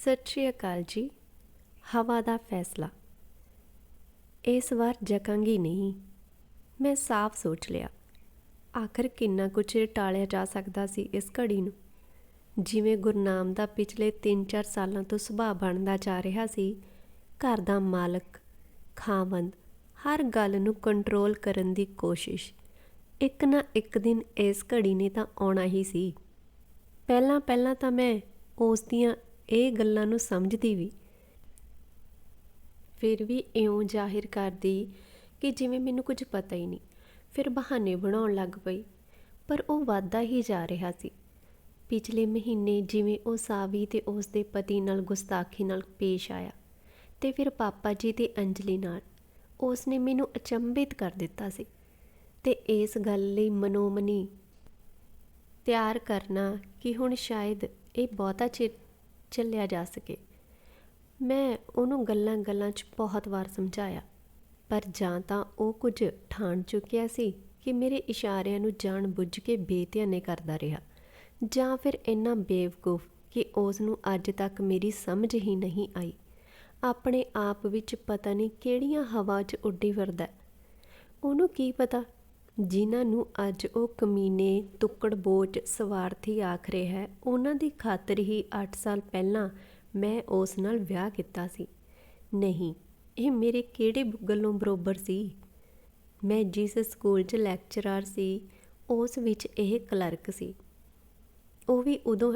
ਸਤਿ ਸ਼੍ਰੀ ਅਕਾਲ ਜੀ। ਹਵਾ ਦਾ ਫੈਸਲਾ। ਇਸ ਵਾਰ ਜਕਾਂਗੀ ਨਹੀਂ। ਮੈਂ ਸਾਫ਼ ਸੋਚ ਲਿਆ। ਆਖਰ ਕਿੰਨਾ ਕੁ ਚਿਰ ਟਾਲਿਆ ਜਾ ਸਕਦਾ ਸੀ ਇਸ ਘੜੀ ਨੂੰ। ਜਿਵੇਂ ਗੁਰਨਾਮ ਦਾ ਪਿਛਲੇ 3-4 ਸਾਲਾਂ ਤੋਂ ਸੁਭਾਅ ਬਣਦਾ ਜਾ ਰਿਹਾ ਸੀ, ਘਰ ਦਾ ਮਾਲਕ, ਖਾਵੰਦ, ਹਰ ਗੱਲ ਨੂੰ ਕੰਟਰੋਲ ਕਰਨ ਦੀ ਕੋਸ਼ਿਸ਼। ਇੱਕ ਨਾ ਇੱਕ ਦਿਨ ਇਸ ਘੜੀ ਨੇ ਤਾਂ ਆਉਣਾ ਹੀ ਸੀ। ਪਹਿਲਾਂ ਤਾਂ ਮੈਂ ਉਸ ਦੀਆਂ ਇਹ ਗੱਲਾਂ ਨੂੰ ਸਮਝਦੀ ਵੀ, ਫਿਰ ਵੀ ਇਉਂ ਜ਼ਾਹਿਰ ਕਰਦੀ ਕਿ ਜਿਵੇਂ ਮੈਨੂੰ ਕੁਝ ਪਤਾ ਹੀ ਨਹੀਂ। ਫਿਰ ਬਹਾਨੇ ਬਣਾਉਣ ਲੱਗ ਪਈ, ਪਰ ਉਹ ਵੱਧਦਾ ਹੀ ਜਾ ਰਿਹਾ ਸੀ। ਪਿਛਲੇ ਮਹੀਨੇ ਜਿਵੇਂ ਉਹ ਸਾਵੀ ਤੇ ਉਸ ਦੇ ਪਤੀ ਨਾਲ ਗੁਸਤਾਖੀ ਨਾਲ ਪੇਸ਼ ਆਇਆ, ਤੇ ਫਿਰ ਪਾਪਾ ਜੀ ਤੇ ਅੰਜਲੀ ਨਾਲ, ਉਸ ਨੇ ਮੈਨੂੰ ਅਚੰਭਿਤ ਕਰ ਦਿੱਤਾ ਸੀ। ਤੇ ਇਸ ਗੱਲ ਲਈ ਮਨੋਮਨੀ ਤਿਆਰ ਕਰਨਾ ਕਿ ਹੁਣ ਸ਼ਾਇਦ ਇਹ ਬਹੁਤਾ ਚਿਰ ਚੱਲਿਆ ਜਾ ਸਕੇ। ਮੈਂ ਉਹਨੂੰ ਗੱਲਾਂ 'ਚ ਬਹੁਤ ਵਾਰ ਸਮਝਾਇਆ, ਪਰ ਜਾਂ ਤਾਂ ਉਹ ਕੁਝ ਠਾਣ ਚੁੱਕਿਆ ਸੀ ਕਿ ਮੇਰੇ ਇਸ਼ਾਰਿਆਂ ਨੂੰ ਜਾਣ ਬੁੱਝ ਕੇ ਬੇਧਿਆਨੇ ਕਰਦਾ ਰਿਹਾ, ਜਾਂ ਫਿਰ ਇੰਨਾ ਬੇਵਕੂਫ ਕਿ ਉਸ ਨੂੰ ਅੱਜ ਤੱਕ ਮੇਰੀ ਸਮਝ ਹੀ ਨਹੀਂ ਆਈ। ਆਪਣੇ ਆਪ ਵਿੱਚ ਪਤਾ ਨਹੀਂ ਕਿਹੜੀਆਂ ਹਵਾ 'ਚ ਉੱਡੀ ਫਿਰਦਾ। ਉਹਨੂੰ ਕੀ ਪਤਾ, ਜਿਨ੍ਹਾਂ ਨੂੰ ਅੱਜ ਉਹ ਕਮੀਨੇ ਤੁੱਕੜ-ਬੋਚ ਸਵਾਰਥੀ ਆਖ ਰਿਹਾ ਹੈ, ਉਹਨਾਂ ਦੀ ਖਾਤਰ ਹੀ 8 ਸਾਲ ਪਹਿਲਾਂ ਮੈਂ ਉਸ ਨਾਲ ਵਿਆਹ ਕੀਤਾ ਸੀ। ਨਹੀਂ, ਇਹ ਮੇਰੇ ਕਿਹੜੇ ਗੱਲੋਂ ਬਰੋਬਰ ਸੀ। ਮੈਂ ਜਿਸ ਸਕੂਲ 'ਚ ਲੈਕਚਰਾਰ ਸੀ, ਉਸ ਵਿੱਚ ਇਹ ਕਲਰਕ ਸੀ, ਉਹ ਵੀ ਉਦੋਂ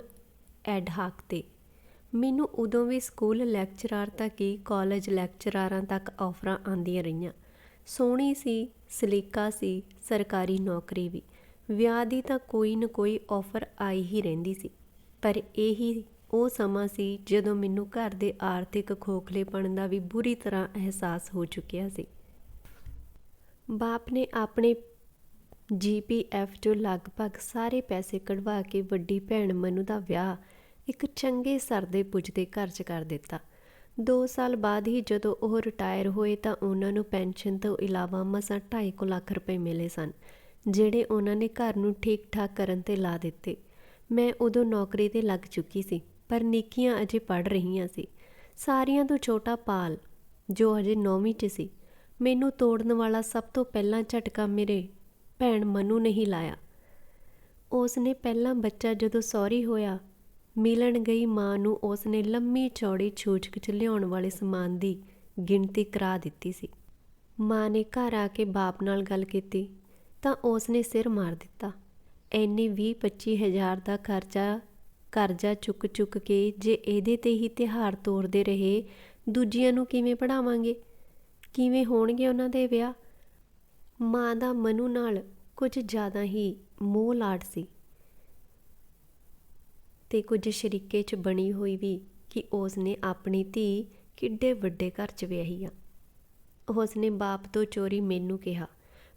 ਐਡ-ਹਾਕ 'ਤੇ। ਮੈਨੂੰ ਉਦੋਂ ਵੀ ਸਕੂਲ ਲੈਕਚਰਾਰ ਤਾਂ ਕੀ, ਕਾਲਜ ਲੈਕਚਰਾਰਾਂ ਤੱਕ ਆਫਰਾਂ ਆਉਂਦੀਆਂ ਰਹੀਆਂ। ਸੋਹਣੀ ਸੀ, ਸਲੀਕਾ ਸੀ, ਸਰਕਾਰੀ ਨੌਕਰੀ ਵੀ। ਵਿਆਹ ਦੀ ਤਾਂ ਕੋਈ ਨਾ ਕੋਈ ਆਫਰ ਆਈ ਹੀ ਰਹਿੰਦੀ ਸੀ। ਪਰ ਇਹੀ ਉਹ ਸਮਾਂ ਸੀ ਜਦੋਂ ਮੈਨੂੰ ਘਰ ਦੇ ਆਰਥਿਕ ਖੋਖਲੇਪਣ ਦਾ ਵੀ ਬੁਰੀ ਤਰ੍ਹਾਂ ਅਹਿਸਾਸ ਹੋ ਚੁੱਕਿਆ ਸੀ। ਬਾਪ ਨੇ ਆਪਣੇ GPF 'ਚੋਂ ਲਗਭਗ ਸਾਰੇ ਪੈਸੇ ਕਢਵਾ ਕੇ ਵੱਡੀ ਭੈਣ ਮਨੂ ਦਾ ਵਿਆਹ ਇੱਕ ਚੰਗੇ ਸਰਦੇ ਪੁੱਜਦੇ ਘਰ 'ਚ ਕਰ ਦਿੱਤਾ। 2 ਸਾਲ ਬਾਅਦ ਹੀ ਜਦੋਂ ਉਹ ਰਿਟਾਇਰ ਹੋਏ ਤਾਂ ਉਹਨਾਂ ਨੂੰ ਪੈਨਸ਼ਨ ਤੋਂ ਇਲਾਵਾ ਮਸਾਂ 2.5 ਲੱਖ ਰੁਪਏ ਮਿਲੇ ਸਨ, ਜਿਹੜੇ ਉਹਨਾਂ ਨੇ ਘਰ ਨੂੰ ਠੀਕ-ਠਾਕ ਕਰਨ 'ਤੇ ਲਾ ਦਿੱਤੇ। ਮੈਂ ਉਦੋਂ ਨੌਕਰੀ 'ਤੇ ਲੱਗ ਚੁੱਕੀ ਸੀ, ਪਰ ਨਿੱਕੀਆਂ ਅਜੇ ਪੜ੍ਹ ਰਹੀਆਂ ਸੀ। ਸਾਰਿਆਂ ਤੋਂ ਛੋਟਾ ਪਾਲ, ਜੋ ਅਜੇ 9ਵੀਂ 'ਚ ਸੀ। ਮੈਨੂੰ ਤੋੜਨ ਵਾਲਾ ਸਭ ਤੋਂ ਪਹਿਲਾਂ ਝਟਕਾ ਮੇਰੇ ਭੈਣ ਮਨੂ ਨੇ ਹੀ ਲਾਇਆ। ਉਸ ਨੇ ਪਹਿਲਾਂ ਬੱਚਾ ਜਦੋਂ ਸਹੁਰੀ ਹੋਇਆ, ਮਿਲਣ ਗਈ ਮਾਂ ਨੂੰ ਉਸ ਨੇ ਲੰਮੀ ਚੌੜੀ ਛੂਛਕ 'ਚ ਲਿਆਉਣ ਵਾਲੇ ਸਮਾਨ ਦੀ ਗਿਣਤੀ ਕਰਾ ਦਿੱਤੀ ਸੀ। ਮਾਂ ਨੇ ਘਰ ਆ ਕੇ ਬਾਪ ਨਾਲ ਗੱਲ ਕੀਤੀ ਤਾਂ ਉਸ ਨੇ ਸਿਰ ਮਾਰ ਦਿੱਤਾ। ਇੰਨੇ 20-25 ਹਜ਼ਾਰ ਦਾ ਕਰਜ਼ਾ ਚੁੱਕ ਕੇ ਜੇ ਇਹਦੇ 'ਤੇ ਹੀ ਤਿਉਹਾਰ ਤੋਰਦੇ ਰਹੇ, ਦੂਜਿਆਂ ਨੂੰ ਕਿਵੇਂ ਪੜ੍ਹਾਵਾਂਗੇ? ਕਿਵੇਂ ਹੋਣਗੇ ਉਹਨਾਂ ਦੇ ਵਿਆਹ? ਮਾਂ ਦਾ ਮਨੂ ਨਾਲ ਕੁਝ ਜ਼ਿਆਦਾ ਹੀ ਮੋਹ ਲਾਡ ਸੀ, ਤੇ ਕੁਝ ਸ਼ਰੀਕੇ 'ਚ ਬਣੀ ਹੋਈ ਵੀ ਕਿ ਉਸ ਨੇ ਆਪਣੀ ਧੀ ਕਿੱਡੇ ਵੱਡੇ ਘਰ 'ਚ ਵਿਆਹੀ ਆ। ਉਸ ਨੇ ਬਾਪ ਤੋਂ ਚੋਰੀ ਮੈਨੂੰ ਕਿਹਾ।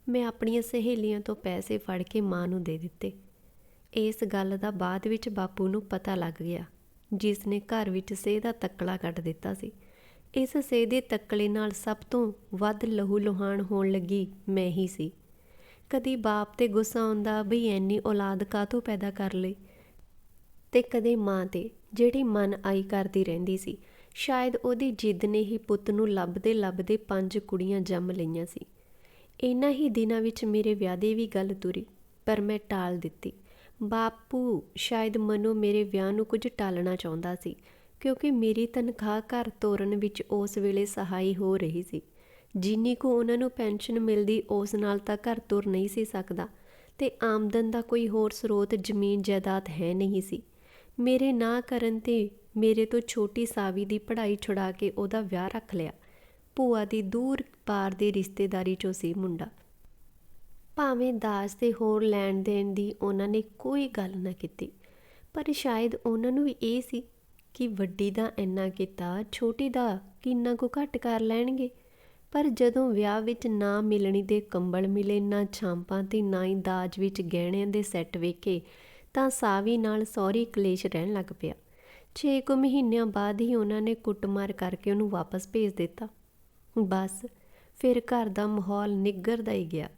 ਮੈਂ ਆਪਣੀਆਂ ਸਹੇਲੀਆਂ ਤੋਂ ਪੈਸੇ ਫੜ ਕੇ ਮਾਂ ਨੂੰ ਦੇ ਦਿੱਤੇ। ਇਸ ਗੱਲ ਦਾ ਬਾਅਦ ਵਿੱਚ ਬਾਪੂ ਨੂੰ ਪਤਾ ਲੱਗ ਗਿਆ, ਜਿਸ ਨੇ ਘਰ ਵਿੱਚ ਸੇਹ ਦਾ ਤੱਕਲਾ ਕੱਢ ਦਿੱਤਾ ਸੀ। ਇਸ ਸੇਹ ਦੇ ਤੱਕਲੇ ਨਾਲ ਸਭ ਤੋਂ ਵੱਧ ਲਹੂ ਲੁਹਾਨ ਹੋਣ ਲੱਗੀ ਮੈਂ ਹੀ ਸੀ। ਕਦੀ ਬਾਪ 'ਤੇ ਗੁੱਸਾ ਆਉਂਦਾ ਬਈ ਐਨੀ ਔਲਾਦ ਕਾਹਤੋਂ ਪੈਦਾ ਕਰ ਲਈ, ਤੇ ਕਦੇ ਮਾਂ 'ਤੇ, ਜਿਹੜੀ ਮਨ ਆਈ ਕਰਦੀ ਰਹਿੰਦੀ ਸੀ। ਸ਼ਾਇਦ ਉਹਦੀ ਜਿੱਦ ਨੇ ਹੀ ਪੁੱਤ ਨੂੰ ਲੱਭਦੇ 5 ਕੁੜੀਆਂ ਜੰਮ ਲਈਆਂ ਸੀ। ਇਹਨਾਂ ਹੀ ਦਿਨਾਂ ਵਿੱਚ ਮੇਰੇ ਵਿਆਹ ਦੀ ਵੀ ਗੱਲ ਤੁਰੀ, ਪਰ ਮੈਂ ਟਾਲ ਦਿੱਤੀ। ਬਾਪੂ ਸ਼ਾਇਦ ਮਨੋਂ ਮੇਰੇ ਵਿਆਹ ਨੂੰ ਕੁਝ ਟਾਲਣਾ ਚਾਹੁੰਦਾ ਸੀ, ਕਿਉਂਕਿ ਮੇਰੀ ਤਨਖਾਹ ਘਰ ਤੋਰਨ ਵਿੱਚ ਉਸ ਵੇਲੇ ਸਹਾਈ ਹੋ ਰਹੀ ਸੀ। ਜਿੰਨੀ ਕੁ ਉਹਨਾਂ ਨੂੰ ਪੈਨਸ਼ਨ ਮਿਲਦੀ, ਉਸ ਨਾਲ ਤਾਂ ਘਰ ਤੁਰ ਨਹੀਂ ਸੀ ਸਕਦਾ, ਤੇ ਆਮਦਨ ਦਾ ਕੋਈ ਹੋਰ ਸਰੋਤ ਜ਼ਮੀਨ ਜਾਇਦਾਦ ਹੈ ਨਹੀਂ ਸੀ। ਮੇਰੇ ਨਾਂਹ ਕਰਨ 'ਤੇ ਮੇਰੇ ਤੋਂ ਛੋਟੀ ਸਾਵੀ ਦੀ ਪੜ੍ਹਾਈ ਛੁਡਾ ਕੇ ਉਹਦਾ ਵਿਆਹ ਰੱਖ ਲਿਆ। ਭੂਆ ਦੀ ਦੂਰ ਪਾਰ ਦੀ ਰਿਸ਼ਤੇਦਾਰੀ 'ਚੋਂ ਸੀ ਮੁੰਡਾ। ਭਾਵੇਂ ਦਾਜ ਤੇ ਹੋਰ ਲੈਣ ਦੇਣ ਦੀ ਉਹਨਾਂ ਨੇ ਕੋਈ ਗੱਲ ਨਾ ਕੀਤੀ, ਪਰ ਸ਼ਾਇਦ ਉਹਨਾਂ ਨੂੰ ਵੀ ਇਹ ਸੀ ਕਿ ਵੱਡੀ ਦਾ ਇੰਨਾ ਕੀਤਾ, ਛੋਟੀ ਦਾ ਕਿੰਨਾ ਕੁ ਘੱਟ ਕਰ ਲੈਣਗੇ। ਪਰ ਜਦੋਂ ਵਿਆਹ ਵਿੱਚ ਨਾ ਮਿਲਣੀ ਦੇ ਕੰਬਲ ਮਿਲੇ, ਨਾ ਛਾਂਪਾਂ ਤੇ ਨਾ ਹੀ ਦਾਜ ਵਿੱਚ ਗਹਿਣਿਆਂ ਦੇ ਸੈੱਟ ਵੇਖੇ, ਤਾਂ ਸਾਵੀ ਨਾਲ ਸਹੁਰੀ ਕਲੇਸ਼ ਰਹਿਣ ਲੱਗ ਪਿਆ। 6 ਕੁ ਮਹੀਨਿਆਂ ਬਾਅਦ ਹੀ ਉਹਨਾਂ ਨੇ ਕੁੱਟਮਾਰ ਕਰਕੇ ਉਹਨੂੰ ਵਾਪਸ ਭੇਜ ਦਿੱਤਾ। ਬਸ ਫਿਰ ਘਰ ਦਾ ਮਾਹੌਲ ਨਿੱਘਰਦਾ ਹੀ ਗਿਆ।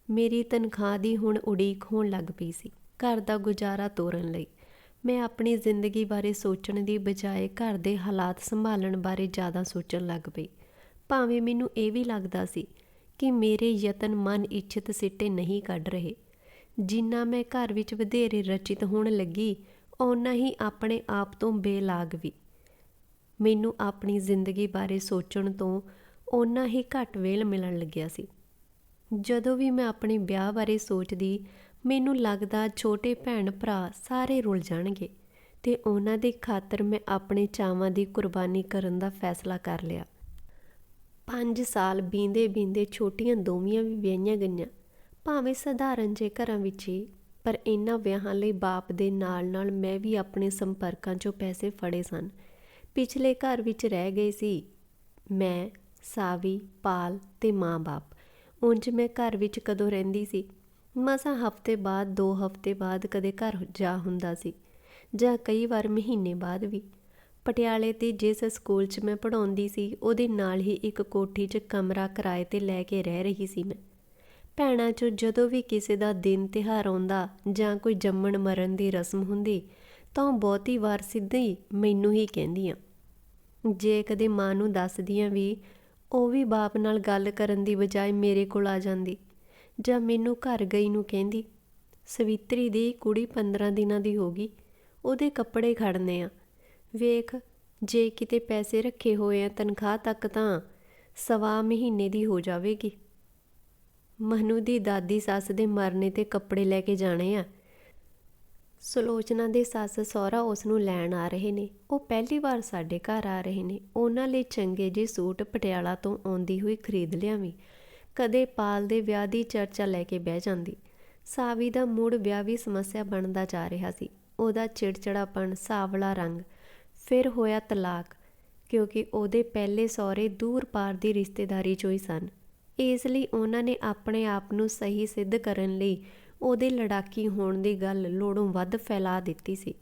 ਮੇਰੀ ਤਨਖਾਹ ਦੀ ਹੁਣ ਉਡੀਕ ਹੋਣ ਲੱਗ ਪਈ ਸੀ ਘਰ ਦਾ ਗੁਜ਼ਾਰਾ ਤੋਰਨ ਲਈ। ਮੈਂ ਆਪਣੀ ਜ਼ਿੰਦਗੀ ਬਾਰੇ ਸੋਚਣ ਦੀ ਬਜਾਏ ਘਰ ਦੇ ਹਾਲਾਤ ਸੰਭਾਲਣ ਬਾਰੇ ਜ਼ਿਆਦਾ ਸੋਚਣ ਲੱਗ ਪਈ। ਭਾਵੇਂ ਮੈਨੂੰ ਇਹ ਵੀ ਲੱਗਦਾ ਸੀ ਕਿ ਮੇਰੇ ਯਤਨ ਮਨ ਇੱਛਤ ਸਿੱਟੇ ਨਹੀਂ ਕੱਢ ਰਹੇ। ਜਿੰਨਾ ਮੈਂ ਘਰ ਵਿੱਚ ਵਧੇਰੇ ਰਚਿਤ ਹੋਣ ਲੱਗੀ, ਓਨਾ ਹੀ ਆਪਣੇ ਆਪ ਤੋਂ ਬੇਲਾਗ ਵੀ। ਮੈਨੂੰ ਆਪਣੀ ਜ਼ਿੰਦਗੀ ਬਾਰੇ ਸੋਚਣ ਤੋਂ ਓਨਾ ਹੀ ਘੱਟ ਵੇਲ ਮਿਲਣ ਲੱਗਿਆ ਸੀ। ਜਦੋਂ ਵੀ ਮੈਂ ਆਪਣੇ ਵਿਆਹ ਬਾਰੇ ਸੋਚਦੀ, ਮੈਨੂੰ ਲੱਗਦਾ ਛੋਟੇ ਭੈਣ ਭਰਾ ਸਾਰੇ ਰੁੱਲ ਜਾਣਗੇ ਅਤੇ ਉਹਨਾਂ ਦੀ ਖਾਤਰ ਮੈਂ ਆਪਣੇ ਚਾਵਾਂ ਦੀ ਕੁਰਬਾਨੀ ਕਰਨ ਦਾ ਫੈਸਲਾ ਕਰ ਲਿਆ। 5 ਸਾਲ ਬੀਂਦੇ ਬੀਂਦੇ ਛੋਟੀਆਂ ਦੋਵੀਆਂ ਵੀ ਵਿਆਹੀਆਂ ਗਈਆਂ, ਭਾਵੇਂ ਸਧਾਰਨ ਜਿਹੇ ਘਰਾਂ ਵਿੱਚ ਹੀ, ਪਰ ਇਹਨਾਂ ਵਿਆਹਾਂ ਲਈ ਬਾਪ ਦੇ ਨਾਲ ਨਾਲ ਮੈਂ ਵੀ ਆਪਣੇ ਸੰਪਰਕਾਂ 'ਚੋਂ ਪੈਸੇ ਫੜੇ ਸਨ। ਪਿਛਲੇ ਘਰ ਵਿੱਚ ਰਹਿ ਗਏ ਸੀ ਮੈਂ, ਸਾਵੀ, ਪਾਲ ਅਤੇ ਮਾਂ-ਬਾਪ। ਉਂਝ ਮੈਂ ਘਰ ਵਿੱਚ ਕਦੋਂ ਰਹਿੰਦੀ ਸੀ? ਮਸਾਂ ਹਫ਼ਤੇ ਬਾਅਦ, 2 ਹਫ਼ਤੇ ਬਾਅਦ ਕਦੇ ਘਰ ਜਾ ਹੁੰਦਾ ਸੀ, ਜਾਂ ਕਈ ਵਾਰ ਮਹੀਨੇ ਬਾਅਦ ਵੀ। ਪਟਿਆਲੇ ਦੇ ਜਿਸ ਸਕੂਲ 'ਚ ਮੈਂ ਪੜ੍ਹਾਉਂਦੀ ਸੀ, ਉਹਦੇ ਨਾਲ ਹੀ ਇੱਕ ਕੋਠੀ 'ਚ ਕਮਰਾ ਕਿਰਾਏ 'ਤੇ ਲੈ ਕੇ ਰਹਿ ਰਹੀ ਸੀ ਮੈਂ। ਭੈਣਾਂ 'ਚੋਂ ਜਦੋਂ ਵੀ ਕਿਸੇ ਦਾ ਦਿਨ ਤਿਉਹਾਰ ਆਉਂਦਾ ਜਾਂ ਕੋਈ ਜੰਮਣ ਮਰਨ ਦੀ ਰਸਮ ਹੁੰਦੀ, ਤਾਂ ਉਹ ਬਹੁਤੀ ਵਾਰ ਸਿੱਧੀ ਮੈਨੂੰ ਹੀ ਕਹਿੰਦੀਆਂ। ਜੇ ਕਦੇ ਮਾਂ ਨੂੰ ਦੱਸਦੀਆਂ ਵੀ, ਉਹ ਵੀ ਬਾਪ ਨਾਲ ਗੱਲ ਕਰਨ ਦੀ ਬਜਾਏ ਮੇਰੇ ਕੋਲ ਆ ਜਾਂਦੀ, ਜਾਂ ਮੈਨੂੰ ਘਰ ਗਈ ਨੂੰ ਕਹਿੰਦੀ, ਸਵਿਤਰੀ ਦੀ ਕੁੜੀ 15 ਦਿਨਾਂ ਦੀ ਹੋ ਗਈ, ਉਹਦੇ ਕੱਪੜੇ ਖੜਨੇ ਆ, ਵੇਖ ਜੇ ਕਿਤੇ ਪੈਸੇ ਰੱਖੇ ਹੋਏ ਆ ਤਨਖਾਹ ਤੱਕ ਤਾਂ 1.25 ਮਹੀਨੇ ਦੀ ਹੋ ਜਾਵੇਗੀ। ਮਨੂ ਦੀ ਦਾਦੀ ਸੱਸ ਦੇ ਮਰਨੇ 'ਤੇ ਕੱਪੜੇ ਲੈ ਕੇ ਜਾਣੇ ਆ। ਸੁਲੋਚਨਾ ਦੇ ਸੱਸ ਸਹੁਰਾ ਉਸ ਨੂੰ ਲੈਣ ਆ ਰਹੇ ਨੇ, ਉਹ ਪਹਿਲੀ ਵਾਰ ਸਾਡੇ ਘਰ ਆ ਰਹੇ ਨੇ, ਉਹਨਾਂ ਲਈ ਚੰਗੇ ਜਿਹੇ ਸੂਟ ਪਟਿਆਲਾ ਤੋਂ ਆਉਂਦੀ ਹੋਈ ਖਰੀਦ ਲਿਆਵੀਂ। ਕਦੇ ਪਾਲ ਦੇ ਵਿਆਹ ਦੀ ਚਰਚਾ ਲੈ ਕੇ ਬਹਿ ਜਾਂਦੀ। ਸਾਵੀ ਦਾ ਮੁੜ ਵਿਆਹ ਵੀ ਸਮੱਸਿਆ ਬਣਦਾ ਜਾ ਰਿਹਾ ਸੀ। ਉਹਦਾ ਚਿੜਚਿੜਾਪਣ, ਸਾਵਲਾ ਰੰਗ। ਫਿਰ ਹੋਇਆ ਤਲਾਕ, ਕਿਉਂਕਿ ਉਹਦੇ ਪਹਿਲੇ ਸਹੁਰੇ ਦੂਰ ਪਾਰ ਦੀ ਰਿਸ਼ਤੇਦਾਰੀ 'ਚੋਂ ਹੀ ਸਨ। ਇਸ ਲਈ ਉਹਨਾਂ ਨੇ ਆਪਣੇ ਆਪ ਨੂੰ ਸਹੀ ਸਿੱਧ ਕਰਨ ਲਈ ਉਹਦੇ ਲੜਾਕੀ ਹੋਣ ਦੀ ਗੱਲ ਲੋੜੋਂ ਵੱਧ ਫੈਲਾ ਦਿੱਤੀ ਸੀ।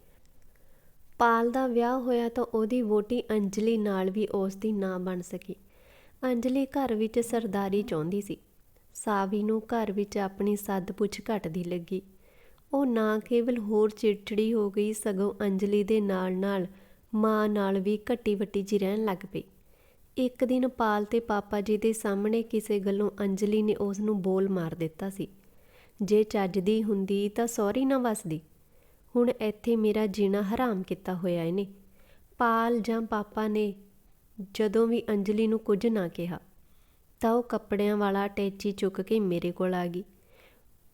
ਪਾਲ ਦਾ ਵਿਆਹ ਹੋਇਆ ਤਾਂ ਉਹਦੀ ਵਹੁਟੀ ਅੰਜਲੀ ਨਾਲ ਵੀ ਉਸ ਦੀ ਨਾ ਬਣ ਸਕੀ। ਅੰਜਲੀ ਘਰ ਵਿੱਚ ਸਰਦਾਰੀ ਚਾਹੁੰਦੀ ਸੀ। ਸਾਵੀ ਨੂੰ ਘਰ ਵਿੱਚ ਆਪਣੀ ਸੱਦ ਪੁੱਛ ਘਟਦੀ ਲੱਗੀ। ਉਹ ਨਾ ਕੇਵਲ ਹੋਰ ਚਿੜਚਿੜੀ ਹੋ ਗਈ, ਸਗੋਂ ਅੰਜਲੀ ਦੇ ਨਾਲ ਨਾਲ ਮਾਂ ਨਾਲ ਵੀ ਘੱਟੀ ਵੱਟੀ ਜਿਹੀ ਰਹਿਣ ਲੱਗ ਪਈ। ਇੱਕ ਦਿਨ ਪਾਲ ਤੇ ਪਾਪਾ ਜੀ ਦੇ ਸਾਹਮਣੇ ਕਿਸੇ ਗੱਲੋਂ ਅੰਜਲੀ ਨੇ ਉਸ ਨੂੰ ਬੋਲ ਮਾਰ ਦਿੱਤਾ ਸੀ। ਜੇ ਚੱਜਦੀ ਹੁੰਦੀ ਤਾਂ ਸਹੁਰੀ ਨਾ ਵੱਸਦੀ। ਹੁਣ ਇੱਥੇ ਮੇਰਾ ਜੀਣਾ ਹਰਾਮ ਕੀਤਾ ਹੋਇਆ ਇਹਨੇ। ਪਾਲ ਜਾਂ ਪਾਪਾ ਨੇ ਜਦੋਂ ਵੀ ਅੰਜਲੀ ਨੂੰ ਕੁਝ ਨਾ ਕਿਹਾ, ਤਾਂ ਉਹ ਕੱਪੜਿਆਂ ਵਾਲਾ ਅਟੈਚੀ ਚੁੱਕ ਕੇ ਮੇਰੇ ਕੋਲ ਆ ਗਈ।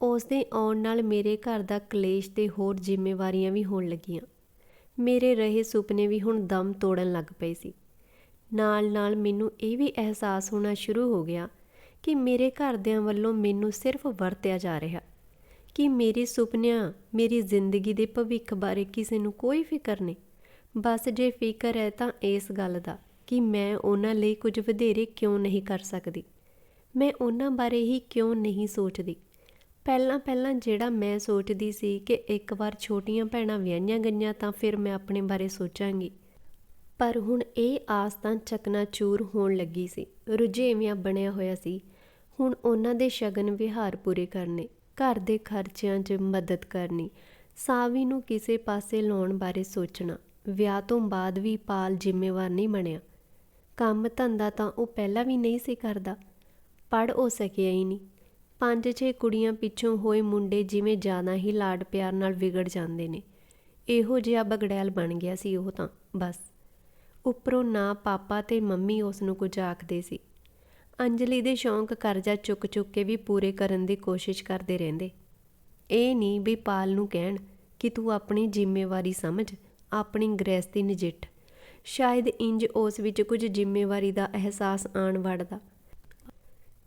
ਉਸ ਦੇ ਆਉਣ ਨਾਲ ਮੇਰੇ ਘਰ ਦਾ ਕਲੇਸ਼ ਤੇ ਹੋਰ ਜ਼ਿੰਮੇਵਾਰੀਆਂ ਵੀ ਹੋਣ ਲੱਗੀਆਂ। ਮੇਰੇ ਰਹੇ ਸੁਪਨੇ ਵੀ ਹੁਣ ਦਮ ਤੋੜਨ ਲੱਗ ਪਏ ਸੀ। ਨਾਲ ਨਾਲ ਮੈਨੂੰ ਇਹ ਵੀ ਅਹਿਸਾਸ ਹੋਣਾ ਸ਼ੁਰੂ ਹੋ ਗਿਆ ਕਿ ਮੇਰੇ ਘਰਦਿਆਂ ਵੱਲੋਂ ਮੈਨੂੰ ਸਿਰਫ ਵਰਤਿਆ ਜਾ ਰਿਹਾ, ਕਿ ਮੇਰੇ ਸੁਪਨਿਆਂ, ਮੇਰੀ ਜ਼ਿੰਦਗੀ ਦੇ ਭਵਿੱਖ ਬਾਰੇ ਕਿਸੇ ਨੂੰ ਕੋਈ ਫਿਕਰ ਨਹੀਂ। ਬਸ ਜੇ ਫਿਕਰ ਹੈ ਤਾਂ ਇਸ ਗੱਲ ਦਾ ਕਿ ਮੈਂ ਉਹਨਾਂ ਲਈ ਕੁਝ ਵਧੇਰੇ ਕਿਉਂ ਨਹੀਂ ਕਰ ਸਕਦੀ। ਮੈਂ ਉਹਨਾਂ ਬਾਰੇ ਹੀ ਕਿਉਂ ਨਹੀਂ ਸੋਚਦੀ। ਪਹਿਲਾਂ ਜਿਹੜਾ ਮੈਂ ਸੋਚਦੀ ਸੀ ਕਿ ਇੱਕ ਵਾਰ ਛੋਟੀਆਂ ਭੈਣਾਂ ਵਿਆਹੀਆਂ ਗਈਆਂ ਤਾਂ ਫਿਰ ਮੈਂ ਆਪਣੇ ਬਾਰੇ ਸੋਚਾਂਗੀ, ਪਰ ਹੁਣ ਇਹ ਆਸ ਤਾਂ ਚਕਨਾਚੂਰ ਹੋਣ ਲੱਗੀ ਸੀ। ਰੁਝੇਵਿਆਂ ਬਣਿਆ ਹੋਇਆ ਸੀ। ਹੁਣ ਉਹਨਾਂ ਦੇ ਸ਼ਗਨ ਵਿਹਾਰ ਪੂਰੇ ਕਰਨੇ, ਘਰ ਦੇ ਖਰਚਿਆਂ 'ਚ ਮਦਦ ਕਰਨੀ, ਸਾਵੀ ਨੂੰ ਕਿਸੇ ਪਾਸੇ ਲਾਉਣ ਬਾਰੇ ਸੋਚਣਾ। ਵਿਆਹ ਤੋਂ ਬਾਅਦ ਵੀ ਪਾਲ ਜ਼ਿੰਮੇਵਾਰ ਨਹੀਂ ਬਣਿਆ। ਕੰਮ ਧੰਦਾ ਤਾਂ ਉਹ ਪਹਿਲਾਂ ਵੀ ਨਹੀਂ ਸੀ ਕਰਦਾ, ਪੜ੍ਹ ਹੋ ਸਕਿਆ ਹੀ ਨਹੀਂ। 5-6 ਕੁੜੀਆਂ ਪਿੱਛੋਂ ਹੋਏ ਮੁੰਡੇ ਜਿਵੇਂ ਜ਼ਿਆਦਾ ਹੀ ਲਾਡ ਪਿਆਰ ਨਾਲ ਵਿਗੜ ਜਾਂਦੇ ਨੇ, ਇਹੋ ਜਿਹਾ ਬਗੜੈਲ ਬਣ ਗਿਆ ਸੀ ਉਹ ਤਾਂ ਬਸ। ਉੱਪਰੋਂ ਨਾ ਪਾਪਾ ਤੇ ਮੰਮੀ ਉਸ ਨੂੰ ਕੁਝ ਆਖਦੇ ਸੀ। ਅੰਜਲੀ ਦੇ ਸ਼ੌਂਕ ਕਰਜ਼ਾ ਚੁੱਕ ਚੁੱਕ ਕੇ ਵੀ ਪੂਰੇ ਕਰਨ ਦੀ ਕੋਸ਼ਿਸ਼ ਕਰਦੇ ਰਹਿੰਦੇ। ਇਹ ਨਹੀਂ ਵੀ ਪਾਲ ਨੂੰ ਕਹਿਣ ਕਿ ਤੂੰ ਆਪਣੀ ਜ਼ਿੰਮੇਵਾਰੀ ਸਮਝ, ਆਪਣੀ ਗ੍ਰਹਿਸਥੀ ਨਜਿੱਠ। ਸ਼ਾਇਦ ਇੰਜ ਉਸ ਵਿੱਚ ਕੁਝ ਜ਼ਿੰਮੇਵਾਰੀ ਦਾ ਅਹਿਸਾਸ ਆਣ ਵੜਦਾ।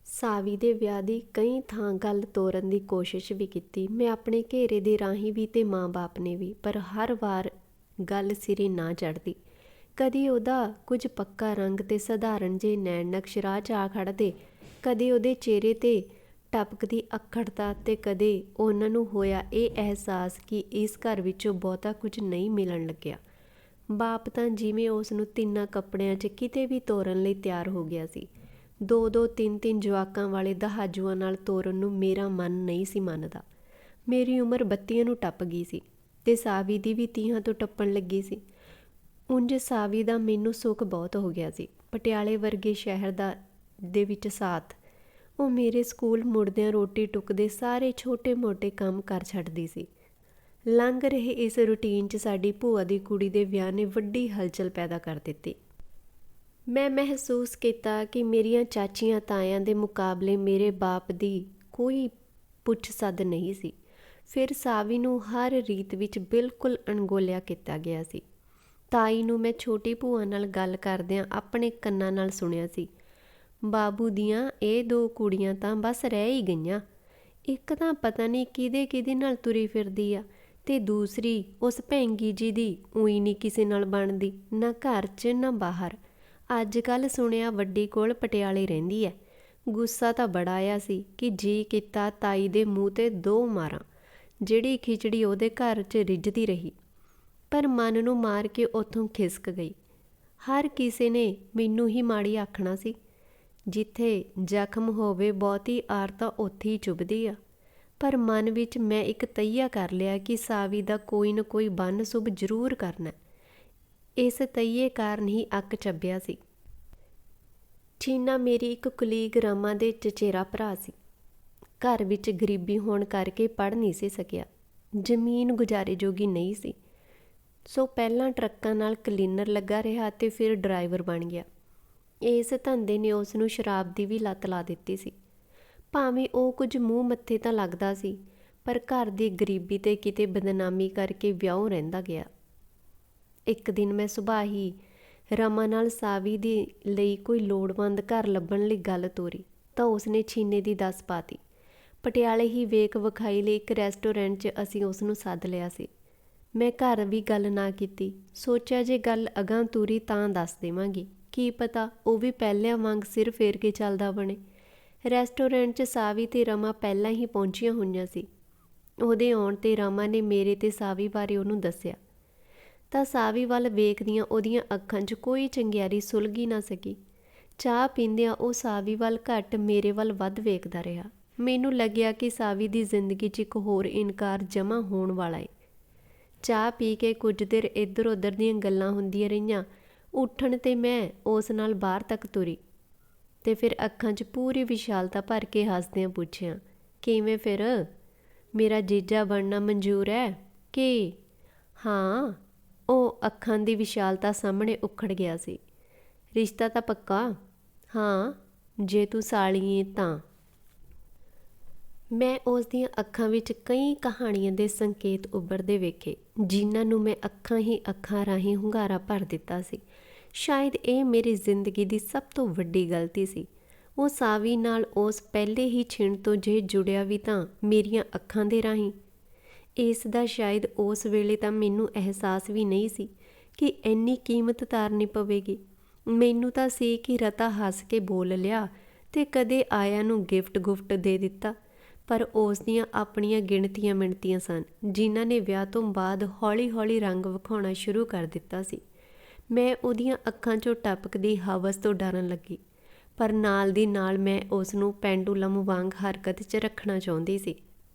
ਸਾਵੀ ਦੇ ਵਿਆਹ ਦੀ ਕਈ ਥਾਂ ਗੱਲ ਤੋਰਨ ਦੀ ਕੋਸ਼ਿਸ਼ ਵੀ ਕੀਤੀ ਮੈਂ ਆਪਣੇ ਘੇਰੇ ਦੇ ਰਾਹੀਂ ਵੀ ਤੇ ਮਾਂ-ਬਾਪ ਨੇ ਵੀ, ਪਰ ਹਰ ਵਾਰ ਗੱਲ ਸਿਰੇ ਨਾ ਚੜ੍ਹਦੀ। ਕਦੀ ਉਹਦਾ ਕੁਝ ਪੱਕਾ ਰੰਗ ਤੇ ਸਧਾਰਨ ਜਿਹੇ ਨੈਣ ਨਕਸ਼ ਰਾਹ 'ਚ ਆ ਖੜ੍ਹਦੇ, ਕਦੇ ਉਹਦੇ ਚਿਹਰੇ 'ਤੇ ਟਪਕਦੀ ਅੱਖੜਤਾ, ਤੇ ਕਦੇ ਉਹਨਾਂ ਨੂੰ ਹੋਇਆ ਇਹ ਅਹਿਸਾਸ ਕਿ ਇਸ ਘਰ ਵਿੱਚੋਂ ਬਹੁਤਾ ਕੁਝ ਨਹੀਂ ਮਿਲਣ ਲੱਗਿਆ। ਬਾਪ ਤਾਂ ਜਿਵੇਂ ਉਸ ਨੂੰ 3 ਕੱਪੜਿਆਂ 'ਚ ਕਿਤੇ ਵੀ ਤੋਰਨ ਲਈ ਤਿਆਰ ਹੋ ਗਿਆ ਸੀ। 2-2, 3-3 ਜਵਾਕਾਂ ਵਾਲੇ ਦਹਾਜੂਆਂ ਨਾਲ ਤੋਰਨ ਨੂੰ ਮੇਰਾ ਮਨ ਨਹੀਂ ਸੀ ਮੰਨਦਾ। ਮੇਰੀ ਉਮਰ 32 ਨੂੰ ਟੱਪ ਗਈ ਸੀ। ਤੇ ਸਾਵੀ ਦੀ ਵੀ ਤੀਹਾਂ ਤੋਂ ਟੱਪਣ ਲੱਗੀ ਸੀ। ਉਂਝ ਸਾਵੀ ਦਾ ਮੈਨੂੰ ਸੁੱਖ ਬਹੁਤ ਹੋ ਗਿਆ ਸੀ। ਪਟਿਆਲੇ ਵਰਗੇ ਸ਼ਹਿਰ ਦੇ ਵਿੱਚ ਸਾਥ ਉਹ ਮੇਰੇ ਸਕੂਲ ਮੁੜਦਿਆਂ ਰੋਟੀ ਟੁੱਕਦੇ ਸਾਰੇ ਛੋਟੇ-ਮੋਟੇ ਕੰਮ ਕਰ ਛੱਡਦੀ ਸੀ। ਲੰਘ ਰਹੇ ਇਸ ਰੂਟੀਨ 'ਚ ਸਾਡੀ ਭੂਆ ਦੀ ਕੁੜੀ ਦੇ ਵਿਆਹ ਨੇ ਵੱਡੀ ਹਲਚਲ ਪੈਦਾ ਕਰ ਦਿੱਤੀ। ਮੈਂ ਮਹਿਸੂਸ ਕੀਤਾ ਕਿ ਮੇਰੀਆਂ ਚਾਚੀਆਂ ਤਾਇਆਂ ਦੇ ਮੁਕਾਬਲੇ ਮੇਰੇ ਬਾਪ ਦੀ ਕੋਈ ਪੁੱਛ ਸੱਦ ਨਹੀਂ ਸੀ। ਫਿਰ ਸਾਵੀ ਨੂੰ ਹਰ ਰੀਤ ਵਿੱਚ ਬਿਲਕੁਲ ਅਣਗੌਲਿਆ ਕੀਤਾ ਗਿਆ ਸੀ। ਤਾਈ ਨੂੰ ਮੈਂ ਛੋਟੀ ਭੂਆ ਨਾਲ ਗੱਲ ਕਰਦਿਆਂ ਆਪਣੇ ਕੰਨਾਂ ਨਾਲ ਸੁਣਿਆ ਸੀ, ਬਾਬੂ ਦੀਆਂ ਇਹ 2 ਕੁੜੀਆਂ ਤਾਂ ਬਸ ਰਹਿ ਹੀ ਗਈਆਂ। ਇੱਕ ਤਾਂ ਪਤਾ ਨਹੀਂ ਕਿਹਦੇ ਨਾਲ ਤੁਰੀ ਫਿਰਦੀ ਆ, ਤੇ ਦੂਸਰੀ ਉਸ ਭੈਂਗੀ ਜੀ ਦੀ ਊਈ ਨਹੀਂ ਕਿਸੇ ਨਾਲ ਬਣਦੀ, ਨਾ ਘਰ 'ਚ ਨਾ ਬਾਹਰ। ਅੱਜ ਕੱਲ੍ਹ ਸੁਣਿਆ ਵੱਡੀ ਕੋਲ ਪਟਿਆਲੇ ਰਹਿੰਦੀ ਐ। ਗੁੱਸਾ ਤਾਂ ਬੜਾ ਆਇਆ ਸੀ ਕਿ ਜੀ ਕੀਤਾ ਤਾਈ ਦੇ ਮੂੰਹ 'ਤੇ 2 ਮਾਰਾਂ, ਜਿਹੜੀ ਖਿਚੜੀ ਉਹਦੇ ਘਰ 'ਚ ਰਿੱਝਦੀ ਰਹੀ। ਪਰ ਮਨ ਨੂੰ ਮਾਰ ਕੇ ਉੱਥੋਂ ਖਿਸਕ ਗਈ। ਹਰ ਕਿਸੇ ਨੇ ਮੈਨੂੰ ਹੀ ਮਾੜੀ ਆਖਣਾ ਸੀ। ਜਿੱਥੇ ਜ਼ਖਮ ਹੋਵੇ ਬਹੁਤੀ ਆਰ ਤਾਂ ਉੱਥੇ ਹੀ ਚੁੱਭਦੀ ਆ। ਪਰ ਮਨ ਵਿੱਚ ਮੈਂ ਇੱਕ ਤਈਆ ਕਰ ਲਿਆ ਕਿ ਸਾਵੀ ਦਾ ਕੋਈ ਨਾ ਕੋਈ ਬੰਨ ਸੁਭ ਜ਼ਰੂਰ ਕਰਨਾ। ਇਸ ਤਈਏ ਕਾਰਨ ਹੀ ਅੱਕ ਚੱਬਿਆ ਸੀ। ਚੀਨਾ ਮੇਰੀ ਇੱਕ ਕੁਲੀਗ ਰਮਾ ਦੇ ਚਚੇਰਾ ਭਰਾ ਸੀ। ਘਰ ਵਿੱਚ ਗਰੀਬੀ ਹੋਣ ਕਰਕੇ ਪੜ੍ਹ ਨਹੀਂ ਸੀ ਸਕਿਆ। ਜ਼ਮੀਨ ਗੁਜ਼ਾਰੇ ਜੋਗੀ ਨਹੀਂ ਸੀ, ਸੋ ਪਹਿਲਾਂ ਟਰੱਕਾਂ ਨਾਲ ਕਲੀਨਰ ਲੱਗਾ ਰਿਹਾ ਅਤੇ ਫਿਰ ਡਰਾਈਵਰ ਬਣ ਗਿਆ। ਇਸ ਧੰਦੇ ਨੇ ਉਸ ਨੂੰ ਸ਼ਰਾਬ ਦੀ ਵੀ ਲੱਤ ਲਾ ਦਿੱਤੀ ਸੀ। ਭਾਵੇਂ ਉਹ ਕੁਝ ਮੂੰਹ ਮੱਥੇ ਤਾਂ ਲੱਗਦਾ ਸੀ, ਪਰ ਘਰ ਦੀ ਗਰੀਬੀ ਤੇ ਕਿਤੇ ਬਦਨਾਮੀ ਕਰਕੇ ਵਿਆਹੁ ਰਹਿੰਦਾ ਗਿਆ। ਇੱਕ ਦਿਨ ਮੈਂ ਸੁਭਾਅ ਹੀ ਰਮਾ ਨਾਲ ਸਾਵੀ ਦੇ ਲਈ ਕੋਈ ਲੋੜਵੰਦ ਘਰ ਲੱਭਣ ਲਈ ਗੱਲ ਤੋਰੀ ਤਾਂ ਉਸਨੇ ਛੀਨੇ ਦੀ ਦੱਸ ਪਾਤੀ। ਪਟਿਆਲੇ ਹੀ ਵੇਖ ਵਿਖਾਈ ਲਈ ਇੱਕ ਰੈਸਟੋਰੈਂਟ 'ਚ ਅਸੀਂ ਉਸ ਨੂੰ ਸੱਦ ਲਿਆ ਸੀ। ਮੈਂ ਘਰ ਵੀ ਗੱਲ ਨਾ ਕੀਤੀ। ਸੋਚਿਆ ਜੇ ਗੱਲ ਅਗਾਂਹ ਤੁਰੀ ਤਾਂ ਦੱਸ ਦੇਵਾਂਗੀ, ਕੀ ਪਤਾ ਉਹ ਵੀ ਪਹਿਲਿਆਂ ਵਾਂਗ ਸਿਰ ਫੇਰ ਕੇ ਚੱਲਦਾ ਬਣੇ। ਰੈਸਟੋਰੈਂਟ 'ਚ ਸਾਵੀ ਤੇ ਰਮਾ ਪਹਿਲਾਂ ਹੀ ਪਹੁੰਚੀਆਂ ਹੋਈਆਂ ਸੀ। ਉਹਦੇ ਆਉਣ 'ਤੇ ਰਮਾ ਨੇ ਮੇਰੇ ਤੇ ਸਾਵੀ ਬਾਰੇ ਉਹਨੂੰ ਦੱਸਿਆ ਤਾਂ ਸਾਵੀ ਵੱਲ ਵੇਖਦਿਆਂ ਉਹਦੀਆਂ ਅੱਖਾਂ 'ਚ ਕੋਈ ਚੰਗਿਆਰੀ ਸੁਲਗ ਹੀ ਨਾ ਸਕੀ। ਚਾਹ ਪੀਂਦਿਆਂ ਉਹ ਸਾਵੀ ਵੱਲ ਘੱਟ ਮੇਰੇ ਵੱਲ ਵੱਧ ਵੇਖਦਾ ਰਿਹਾ। ਮੈਨੂੰ ਲੱਗਿਆ ਕਿ ਸਾਵੀ ਦੀ ਜ਼ਿੰਦਗੀ 'ਚ ਇੱਕ ਹੋਰ ਇਨਕਾਰ ਜਮ੍ਹਾਂ ਹੋਣ ਵਾਲਾ ਏ। ਚਾਹ ਪੀ ਕੇ ਕੁਝ ਦੇਰ ਇੱਧਰ ਉੱਧਰ ਦੀਆਂ ਗੱਲਾਂ ਹੁੰਦੀਆਂ ਰਹੀਆਂ। ਉੱਠਣ 'ਤੇ ਮੈਂ ਉਸ ਨਾਲ ਬਾਹਰ ਤੱਕ ਤੁਰੀ ਤੇ ਫਿਰ ਅੱਖਾਂ 'ਚ ਪੂਰੀ ਵਿਸ਼ਾਲਤਾ ਭਰ ਕੇ ਹੱਸਦਿਆਂ ਪੁੱਛਿਆ, ਕਿਵੇਂ ਫਿਰ ਮੇਰਾ ਜੀਜਾ ਬਣਨਾ ਮਨਜ਼ੂਰ ਹੈ ਕਿ? ਹਾਂ, ਉਹ ਅੱਖਾਂ ਦੀ ਵਿਸ਼ਾਲਤਾ ਸਾਹਮਣੇ ਉਖੜ ਗਿਆ ਸੀ। ਰਿਸ਼ਤਾ ਤਾਂ ਪੱਕਾ? ਹਾਂ, ਜੇ ਤੂੰ ਸਾਲੀ ਏਂ ਤਾਂ। ਮੈਂ ਉਸ ਦੀਆਂ ਅੱਖਾਂ ਵਿੱਚ ਕਈ ਕਹਾਣੀਆਂ ਦੇ ਸੰਕੇਤ ਉੱਭਰਦੇ ਵੇਖੇ, ਜਿਨ੍ਹਾਂ ਨੂੰ ਮੈਂ ਅੱਖਾਂ ਹੀ ਅੱਖਾਂ ਰਾਹੀਂ ਹੁੰਗਾਰਾ ਭਰ ਦਿੱਤਾ ਸੀ। ਸ਼ਾਇਦ ਇਹ ਮੇਰੀ ਜ਼ਿੰਦਗੀ ਦੀ ਸਭ ਤੋਂ ਵੱਡੀ ਗਲਤੀ ਸੀ। ਉਹ ਸਾਵੀ ਨਾਲ ਉਸ ਪਹਿਲੇ ਹੀ ਛਿਣ ਤੋਂ ਜੇ ਜੁੜਿਆ ਵੀ ਤਾਂ ਮੇਰੀਆਂ ਅੱਖਾਂ ਦੇ ਰਾਹੀਂ। ਇਸ ਦਾ ਸ਼ਾਇਦ ਉਸ ਵੇਲੇ ਤਾਂ ਮੈਨੂੰ ਅਹਿਸਾਸ ਵੀ ਨਹੀਂ ਸੀ ਕਿ ਇੰਨੀ ਕੀਮਤ ਤਾਰਨੀ ਪਵੇਗੀ। ਮੈਨੂੰ ਤਾਂ ਸੀ ਕਿ ਰਤਾ ਹੱਸ ਕੇ ਬੋਲ ਲਿਆ ਤੇ ਕਦੇ ਆਇਆ ਨੂੰ ਗਿਫਟ ਗੁਫਟ ਦੇ ਦਿੱਤਾ। ਪਰ ਉਸ ਦੀਆਂ ਆਪਣੀਆਂ ਗਿਣਤੀਆਂ ਮਿਣਤੀਆਂ ਸਨ, ਜਿਨ੍ਹਾਂ ਨੇ ਵਿਆਹ ਤੋਂ ਬਾਅਦ ਹੌਲੀ-ਹੌਲੀ ਰੰਗ ਵਿਖਾਉਣਾ ਸ਼ੁਰੂ ਕਰ ਦਿੱਤਾ ਸੀ। ਮੈਂ ਉਹਦੀਆਂ ਅੱਖਾਂ 'ਚੋਂ ਟਪਕਦੀ ਹਵਸ ਤੋਂ ਡਰਨ ਲੱਗੀ, ਪਰ ਨਾਲ ਦੀ ਨਾਲ ਮੈਂ ਉਸ ਨੂੰ ਪੈਂਡੂਲਮ ਵਾਂਗ ਹਰਕਤ 'ਚ ਰੱਖਣਾ ਚਾਹੁੰਦੀ ਸੀ।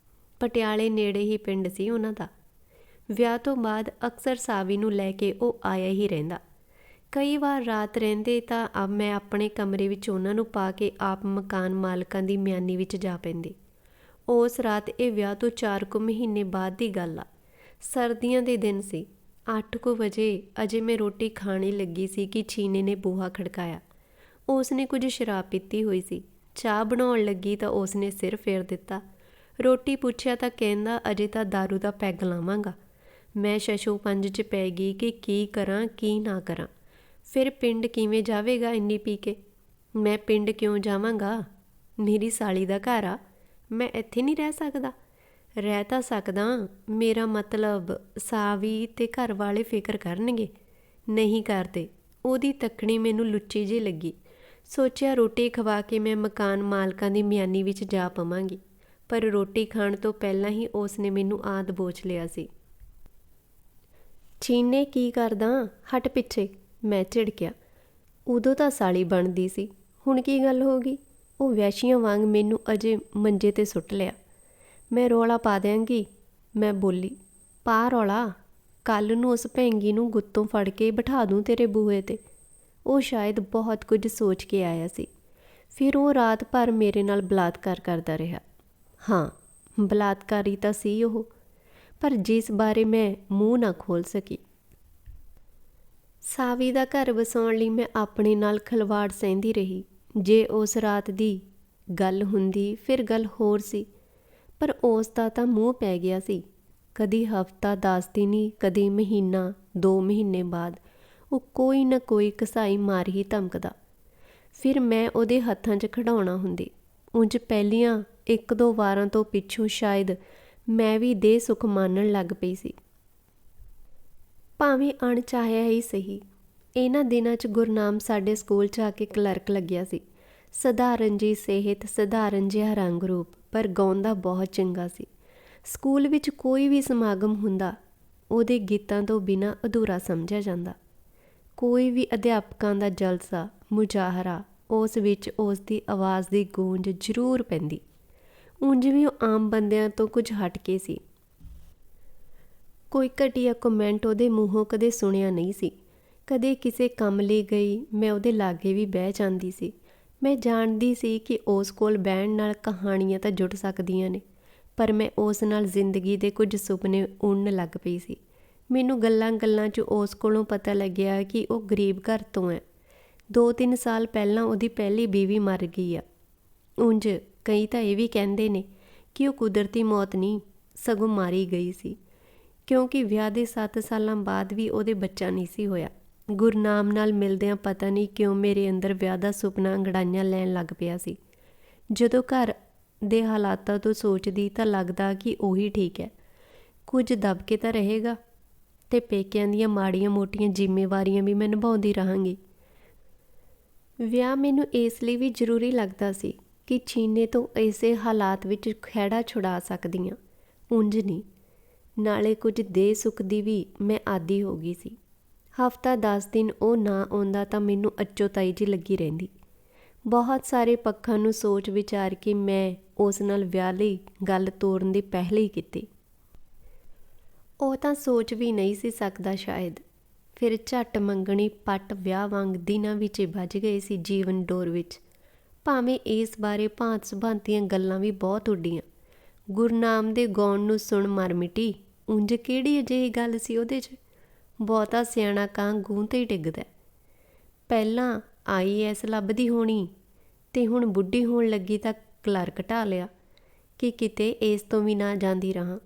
ਪਟਿਆਲੇ ਨੇੜੇ ਹੀ ਪਿੰਡ ਸੀ ਉਹਨਾਂ ਦਾ। ਵਿਆਹ ਤੋਂ ਬਾਅਦ ਅਕਸਰ ਸਾਵੀ ਨੂੰ ਲੈ ਕੇ ਉਹ ਆਇਆ ਹੀ ਰਹਿੰਦਾ। ਕਈ ਵਾਰ ਰਾਤ ਰਹਿੰਦੇ ਤਾਂ ਮੈਂ ਆਪਣੇ ਕਮਰੇ ਵਿੱਚ ਉਹਨਾਂ ਨੂੰ ਪਾ ਕੇ ਆਪ ਮਕਾਨ ਮਾਲਕਾਂ ਦੀ ਮਿਆਨੀ ਵਿੱਚ ਜਾ ਪੈਂਦੀ। ਉਸ ਰਾਤ, ਇਹ ਵਿਆਹ ਤੋਂ 4 ਕੁ ਮਹੀਨੇ ਬਾਅਦ ਦੀ ਗੱਲ ਆ। ਸਰਦੀਆਂ ਦੇ ਦਿਨ ਸੀ। 8 ਕੁ ਵਜੇ ਅਜੇ ਮੈਂ ਰੋਟੀ ਖਾਣੀ ਲੱਗੀ ਸੀ ਕਿ ਛੀਨੇ ਨੇ ਬੂਹਾ ਖੜਕਾਇਆ। ਉਸ ਨੇ ਕੁਝ ਸ਼ਰਾਬ ਪੀਤੀ ਹੋਈ ਸੀ। ਚਾਹ ਬਣਾਉਣ ਲੱਗੀ ਤਾਂ ਉਸ ਨੇ ਸਿਰ ਫੇਰ ਦਿੱਤਾ। ਰੋਟੀ ਪੁੱਛਿਆ ਤਾਂ ਕਹਿੰਦਾ, ਅਜੇ ਤਾਂ ਦਾਰੂ ਦਾ ਪੈਗ ਲਾਵਾਂਗਾ। ਮੈਂ ਸ਼ਸ਼ੋ ਪੰਜ 'ਚ ਪੈ ਗਈ ਕਿ ਕੀ ਕਰਾਂ ਕੀ ਨਾ ਕਰਾਂ। ਫਿਰ ਪਿੰਡ ਕਿਵੇਂ ਜਾਵੇਗਾ ਇੰਨੀ ਪੀ ਕੇ? ਮੈਂ ਪਿੰਡ ਕਿਉਂ ਜਾਵਾਂਗਾ? ਮੇਰੀ ਸਾਲੀ ਦਾ ਘਰ ਆ, ਮੈਂ ਇੱਥੇ ਨਹੀਂ ਰਹਿ ਸਕਦਾ। ਰਹਿ ਤਾਂ ਸਕਦਾ, ਮੇਰਾ ਮਤਲਬ ਸਾਵੀ ਤੇ ਘਰ ਵਾਲੇ ਫਿਕਰ ਕਰਨਗੇ। ਨਹੀਂ ਕਰਦੇ। ਉਹਦੀ ਤੱਕਣੀ ਮੈਨੂੰ ਲੁੱਚੀ ਜਿਹੀ ਲੱਗੀ। ਸੋਚਿਆ ਰੋਟੀ ਖਵਾ ਕੇ ਮੈਂ ਮਕਾਨ ਮਾਲਕਾਂ ਦੀ ਮਿਆਨੀ ਵਿੱਚ ਜਾ ਪਵਾਂਗੀ, ਪਰ ਰੋਟੀ ਖਾਣ ਤੋਂ ਪਹਿਲਾਂ ਹੀ ਉਸ ਨੇ ਮੈਨੂੰ ਆ ਦਬੋਚ ਲਿਆ ਸੀ। ਛੀਨੇ ਕੀ ਕਰਦਾ, ਹਟ ਪਿੱਛੇ, ਮੈਂ ਝਿੜਕਿਆ। ਉਦੋਂ ਤਾਂ ਸਾਲੀ ਬਣਦੀ ਸੀ, ਹੁਣ ਕੀ ਗੱਲ ਹੋ ਗਈ? ਉਹ ਵੈਸ਼ੀਆਂ ਵਾਂਗ ਮੈਨੂੰ ਅਜੇ ਮੰਜੇ 'ਤੇ ਸੁੱਟ ਲਿਆ। ਮੈਂ ਰੌਲਾ ਪਾ ਦਿਆਂਗੀ, ਮੈਂ ਬੋਲੀ। ਪਾ ਰੌਲਾ, ਕੱਲ੍ਹ ਨੂੰ ਉਸ ਭੈਂਗੀ ਨੂੰ ਗੁੱਤੋਂ ਫੜ ਕੇ ਬਿਠਾ ਦੂੰ ਤੇਰੇ ਬੂਹੇ 'ਤੇ। ਉਹ ਸ਼ਾਇਦ ਬਹੁਤ ਕੁਝ ਸੋਚ ਕੇ ਆਇਆ ਸੀ। ਫਿਰ ਉਹ ਰਾਤ ਭਰ ਮੇਰੇ ਨਾਲ ਬਲਾਤਕਾਰ ਕਰਦਾ ਰਿਹਾ। ਹਾਂ, ਬਲਾਤਕਾਰੀ ਤਾਂ ਸੀ ਉਹ, ਪਰ ਜਿਸ ਬਾਰੇ ਮੈਂ ਮੂੰਹ ਨਾ ਖੋਲ੍ਹ ਸਕੀ। ਸਾਵੀ ਦਾ ਘਰ ਵਸਾਉਣ ਲਈ ਮੈਂ ਆਪਣੇ ਨਾਲ ਖਿਲਵਾੜ ਸਹਿੰਦੀ ਰਹੀ। ਜੇ ਉਸ ਰਾਤ ਦੀ ਗੱਲ ਹੁੰਦੀ ਫਿਰ ਗੱਲ ਹੋਰ ਸੀ, ਪਰ ਉਸ ਦਾ ਤਾਂ ਮੂੰਹ ਪੈ ਗਿਆ ਸੀ। ਕਦੀ ਹਫ਼ਤਾ 10 ਦਿਨ ਹੀ, ਕਦੀ ਮਹੀਨਾ 2 ਮਹੀਨੇ ਬਾਅਦ ਉਹ ਕੋਈ ਨਾ ਕੋਈ ਕਸਾਈ ਮਾਰ ਹੀ ਧਮਕਦਾ। ਫਿਰ ਮੈਂ ਉਹਦੇ ਹੱਥਾਂ 'ਚ ਖਿਡਾਉਣਾ ਹੁੰਦੀ। ਉਂਝ ਪਹਿਲੀਆਂ 1-2 ਵਾਰਾਂ ਤੋਂ ਪਿੱਛੋਂ ਸ਼ਾਇਦ ਮੈਂ ਵੀ ਦੇਹ ਸੁੱਖ ਮਾਨਣ ਲੱਗ ਪਈ ਸੀ, ਭਾਵੇਂ ਅਣਚਾਹਿਆ ਹੀ ਸਹੀ। ਇਹਨਾਂ ਦਿਨਾਂ 'ਚ ਗੁਰਨਾਮ ਸਾਡੇ ਸਕੂਲ 'ਚ ਆ ਕੇ ਕਲਰਕ ਲੱਗਿਆ ਸੀ। ਸਧਾਰਨ ਜਿਹੀ ਸਿਹਤ, ਸਧਾਰਨ ਜਿਹਾ ਰੰਗ ਰੂਪ, ਪਰ ਗਾਉਂਦਾ ਬਹੁਤ ਚੰਗਾ ਸੀ। ਸਕੂਲ ਵਿੱਚ ਕੋਈ ਵੀ ਸਮਾਗਮ ਹੁੰਦਾ ਉਹਦੇ ਗੀਤਾਂ ਤੋਂ ਬਿਨਾਂ ਅਧੂਰਾ ਸਮਝਿਆ ਜਾਂਦਾ। ਕੋਈ ਵੀ ਅਧਿਆਪਕਾਂ ਦਾ ਜਲਸਾ, ਮੁਜ਼ਾਹਰਾ, ਉਸ ਵਿੱਚ ਉਸ ਦੀ ਆਵਾਜ਼ ਦੀ ਗੂੰਜ ਜ਼ਰੂਰ ਪੈਂਦੀ। ਉਂਝ ਵੀ ਉਹ ਆਮ ਬੰਦਿਆਂ ਤੋਂ ਕੁਝ ਹਟ ਕੇ ਸੀ। ਕੋਈ ਘਟੀਆ ਕਮੈਂਟ ਉਹਦੇ ਮੂੰਹੋਂ ਕਦੇ ਸੁਣਿਆ ਨਹੀਂ ਸੀ। ਕਦੇ ਕਿਸੇ ਕੰਮ ਲਈ ਗਈ, ਮੈਂ ਉਹਦੇ ਲਾਗੇ ਵੀ ਬਹਿ ਜਾਂਦੀ ਸੀ। ਮੈਂ ਜਾਣਦੀ ਸੀ ਕਿ ਉਸ ਕੋਲ ਬਹਿਣ ਨਾਲ ਕਹਾਣੀਆਂ ਤਾਂ ਜੁੜ ਸਕਦੀਆਂ ਨੇ, ਪਰ ਮੈਂ ਉਸ ਨਾਲ ਜ਼ਿੰਦਗੀ ਦੇ ਕੁਝ ਸੁਪਨੇ ਉੜਨ ਲੱਗ ਪਈ ਸੀ। ਮੈਨੂੰ ਗੱਲਾਂ-ਗੱਲਾਂ 'ਚ ਉਸ ਕੋਲੋਂ ਪਤਾ ਲੱਗਿਆ ਕਿ ਉਹ ਗਰੀਬ ਘਰ ਤੋਂ ਹੈ। 2-3 ਸਾਲ ਪਹਿਲਾਂ ਉਹਦੀ ਪਹਿਲੀ ਬੀਵੀ ਮਰ ਗਈ ਆ। ਉਂਝ ਕਈ ਤਾਂ ਇਹ ਵੀ ਕਹਿੰਦੇ ਨੇ ਕਿ ਉਹ ਕੁਦਰਤੀ ਮੌਤ ਨਹੀਂ, ਸਗੋਂ ਮਾਰੀ ਗਈ ਸੀ, ਕਿਉਂਕਿ ਵਿਆਹ ਦੇ 7 ਸਾਲਾਂ ਬਾਅਦ ਵੀ ਉਹਦੇ ਬੱਚਾ ਨਹੀਂ ਸੀ ਹੋਇਆ। ਗੁਰਨਾਮ ਨਾਲ ਮਿਲਦਿਆਂ ਪਤਾ ਨਹੀਂ ਕਿਉਂ ਮੇਰੇ ਅੰਦਰ ਵਿਆਹ ਦਾ ਸੁਪਨਾ ਅੰਗੜਾਈਆਂ ਲੈਣ ਲੱਗ ਪਿਆ ਸੀ। ਜਦੋਂ ਘਰ ਦੇ ਹਾਲਾਤਾਂ ਤੋਂ ਸੋਚਦੀ ਤਾਂ ਲੱਗਦਾ ਕਿ ਉਹੀ ਠੀਕ ਹੈ। ਕੁਝ ਦਬ ਕੇ ਤਾਂ ਰਹੇਗਾ ਅਤੇ ਪੇਕਿਆਂ ਦੀਆਂ ਮਾੜੀਆਂ-ਮੋਟੀਆਂ ਜ਼ਿੰਮੇਵਾਰੀਆਂ ਵੀ ਮੈਂ ਨਿਭਾਉਂਦੀ ਰਹਾਂਗੀ। ਵਿਆਹ ਮੈਨੂੰ ਇਸ ਲਈ ਵੀ ਜ਼ਰੂਰੀ ਲੱਗਦਾ ਸੀ ਕਿ ਛੀਨੇ ਤੋਂ ਇਸੇ ਹਾਲਾਤ ਵਿੱਚ ਖਹਿੜਾ ਛੁਡਾ ਸਕਦੀ ਹਾਂ, ਉਂਝ ਨਹੀਂ। ਨਾਲੇ ਕੁਝ ਦੇਹ ਸੁੱਖ ਦੀ ਵੀ ਮੈਂ ਆਦੀ ਹੋ ਗਈ ਸੀ। ਹਫ਼ਤਾ 10 ਦਿਨ ਉਹ ਨਾ ਆਉਂਦਾ ਤਾਂ ਮੈਨੂੰ ਅਚੋਤਾਈ ਜਿਹੀ ਲੱਗੀ ਰਹਿੰਦੀ। ਬਹੁਤ ਸਾਰੇ ਪੱਖਾਂ ਨੂੰ ਸੋਚ ਵਿਚਾਰ ਕੇ ਮੈਂ ਉਸ ਨਾਲ ਵਿਆਹ ਲਈ ਗੱਲ ਤੋਰਨ ਦੀ ਪਹਿਲ ਹੀ ਕੀਤੀ। ਉਹ ਤਾਂ ਸੋਚ ਵੀ ਨਹੀਂ ਸੀ ਸਕਦਾ ਸ਼ਾਇਦ। ਫਿਰ ਝੱਟ ਮੰਗਣੀ ਪੱਟ ਵਿਆਹ ਵਾਂਗ ਦਿਨਾਂ ਵਿੱਚ ਹੀ ਵੱਜ ਗਏ ਸੀ ਜੀਵਨ ਡੋਰ ਵਿੱਚ। ਭਾਵੇਂ ਇਸ ਬਾਰੇ ਭਾਂਤ-ਸੁਭਾਂਤੀਆਂ ਗੱਲਾਂ ਵੀ ਬਹੁਤ ਉੱਡੀਆਂ। ਗੁਰਨਾਮ ਦੇ ਗਾਉਣ ਨੂੰ ਸੁਣ ਮਰ ਮਿਟੀ। ਉਂਝ ਕਿਹੜੀ ਅਜਿਹੀ ਗੱਲ ਸੀ ਉਹਦੇ 'ਚ? ਬਹੁਤਾ ਸਿਆਣਾ ਕਾਂ ਗੂੰ 'ਤੇ ਹੀ ਡਿੱਗਦਾ। ਪਹਿਲਾਂ IAS ਲੱਭਦੀ ਹੋਣੀ ਅਤੇ ਹੁਣ ਬੁੱਢੀ ਹੋਣ ਲੱਗੀ ਤਾਂ ਕਲਰਕ ਢਾਹ ਲਿਆ ਕਿ ਕਿਤੇ ਇਸ ਤੋਂ ਵੀ ਨਾ ਜਾਂਦੀ ਰਹਾਂ।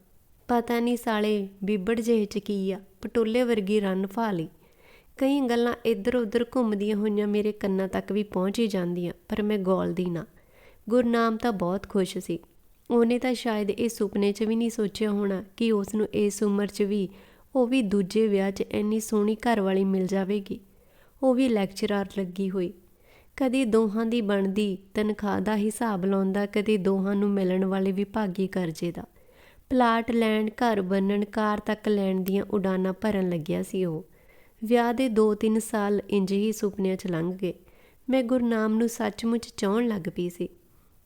ਪਤਾ ਨਹੀਂ ਸਾਲੇ ਬੀਬੜ ਜਿਹੇ 'ਚ ਕੀ ਆ, ਪਟੋਲੇ ਵਰਗੀ ਰੰਨ ਫਾ ਲਈ। ਕਈ ਗੱਲਾਂ ਇੱਧਰ ਉੱਧਰ ਘੁੰਮਦੀਆਂ ਹੋਈਆਂ ਮੇਰੇ ਕੰਨਾਂ ਤੱਕ ਵੀ ਪਹੁੰਚ ਹੀ ਜਾਂਦੀਆਂ, ਪਰ ਮੈਂ ਗੌਲਦੀ ਨਾ। ਗੁਰਨਾਮ ਤਾਂ ਬਹੁਤ ਖੁਸ਼ ਸੀ। ਉਹਨੇ ਤਾਂ ਸ਼ਾਇਦ ਇਹ ਸੁਪਨੇ 'ਚ ਵੀ ਨਹੀਂ ਸੋਚਿਆ ਹੋਣਾ ਕਿ ਉਸ ਨੂੰ ਇਸ ਉਮਰ 'ਚ ਵੀ ਉਹ ਵੀ ਦੂਜੇ ਵਿਆਹ 'ਚ ਇੰਨੀ ਸੋਹਣੀ ਘਰਵਾਲੀ ਮਿਲ ਜਾਵੇਗੀ, ਉਹ ਵੀ ਲੈਕਚਰਾਰ ਲੱਗੀ ਹੋਈ। ਕਦੇ ਦੋਹਾਂ ਦੀ ਬਣਦੀ ਤਨਖਾਹ ਦਾ ਹਿਸਾਬ ਲਾਉਂਦਾ, ਕਦੇ ਦੋਹਾਂ ਨੂੰ ਮਿਲਣ ਵਾਲੇ ਵਿਭਾਗੀ ਕਰਜ਼ੇ ਦਾ। ਪਲਾਟ ਲੈਣ, ਘਰ ਬਣਨ, ਕਾਰ ਤੱਕ ਲੈਣ ਦੀਆਂ ਉਡਾਨਾਂ ਭਰਨ ਲੱਗਿਆ ਸੀ ਉਹ। ਵਿਆਹ ਦੇ 2-3 ਸਾਲ ਇੰਝ ਹੀ ਸੁਪਨਿਆਂ 'ਚ ਲੰਘ ਗਏ। ਮੈਂ ਗੁਰਨਾਮ ਨੂੰ ਸੱਚਮੁੱਚ ਚਾਹੁਣ ਲੱਗ ਪਈ ਸੀ।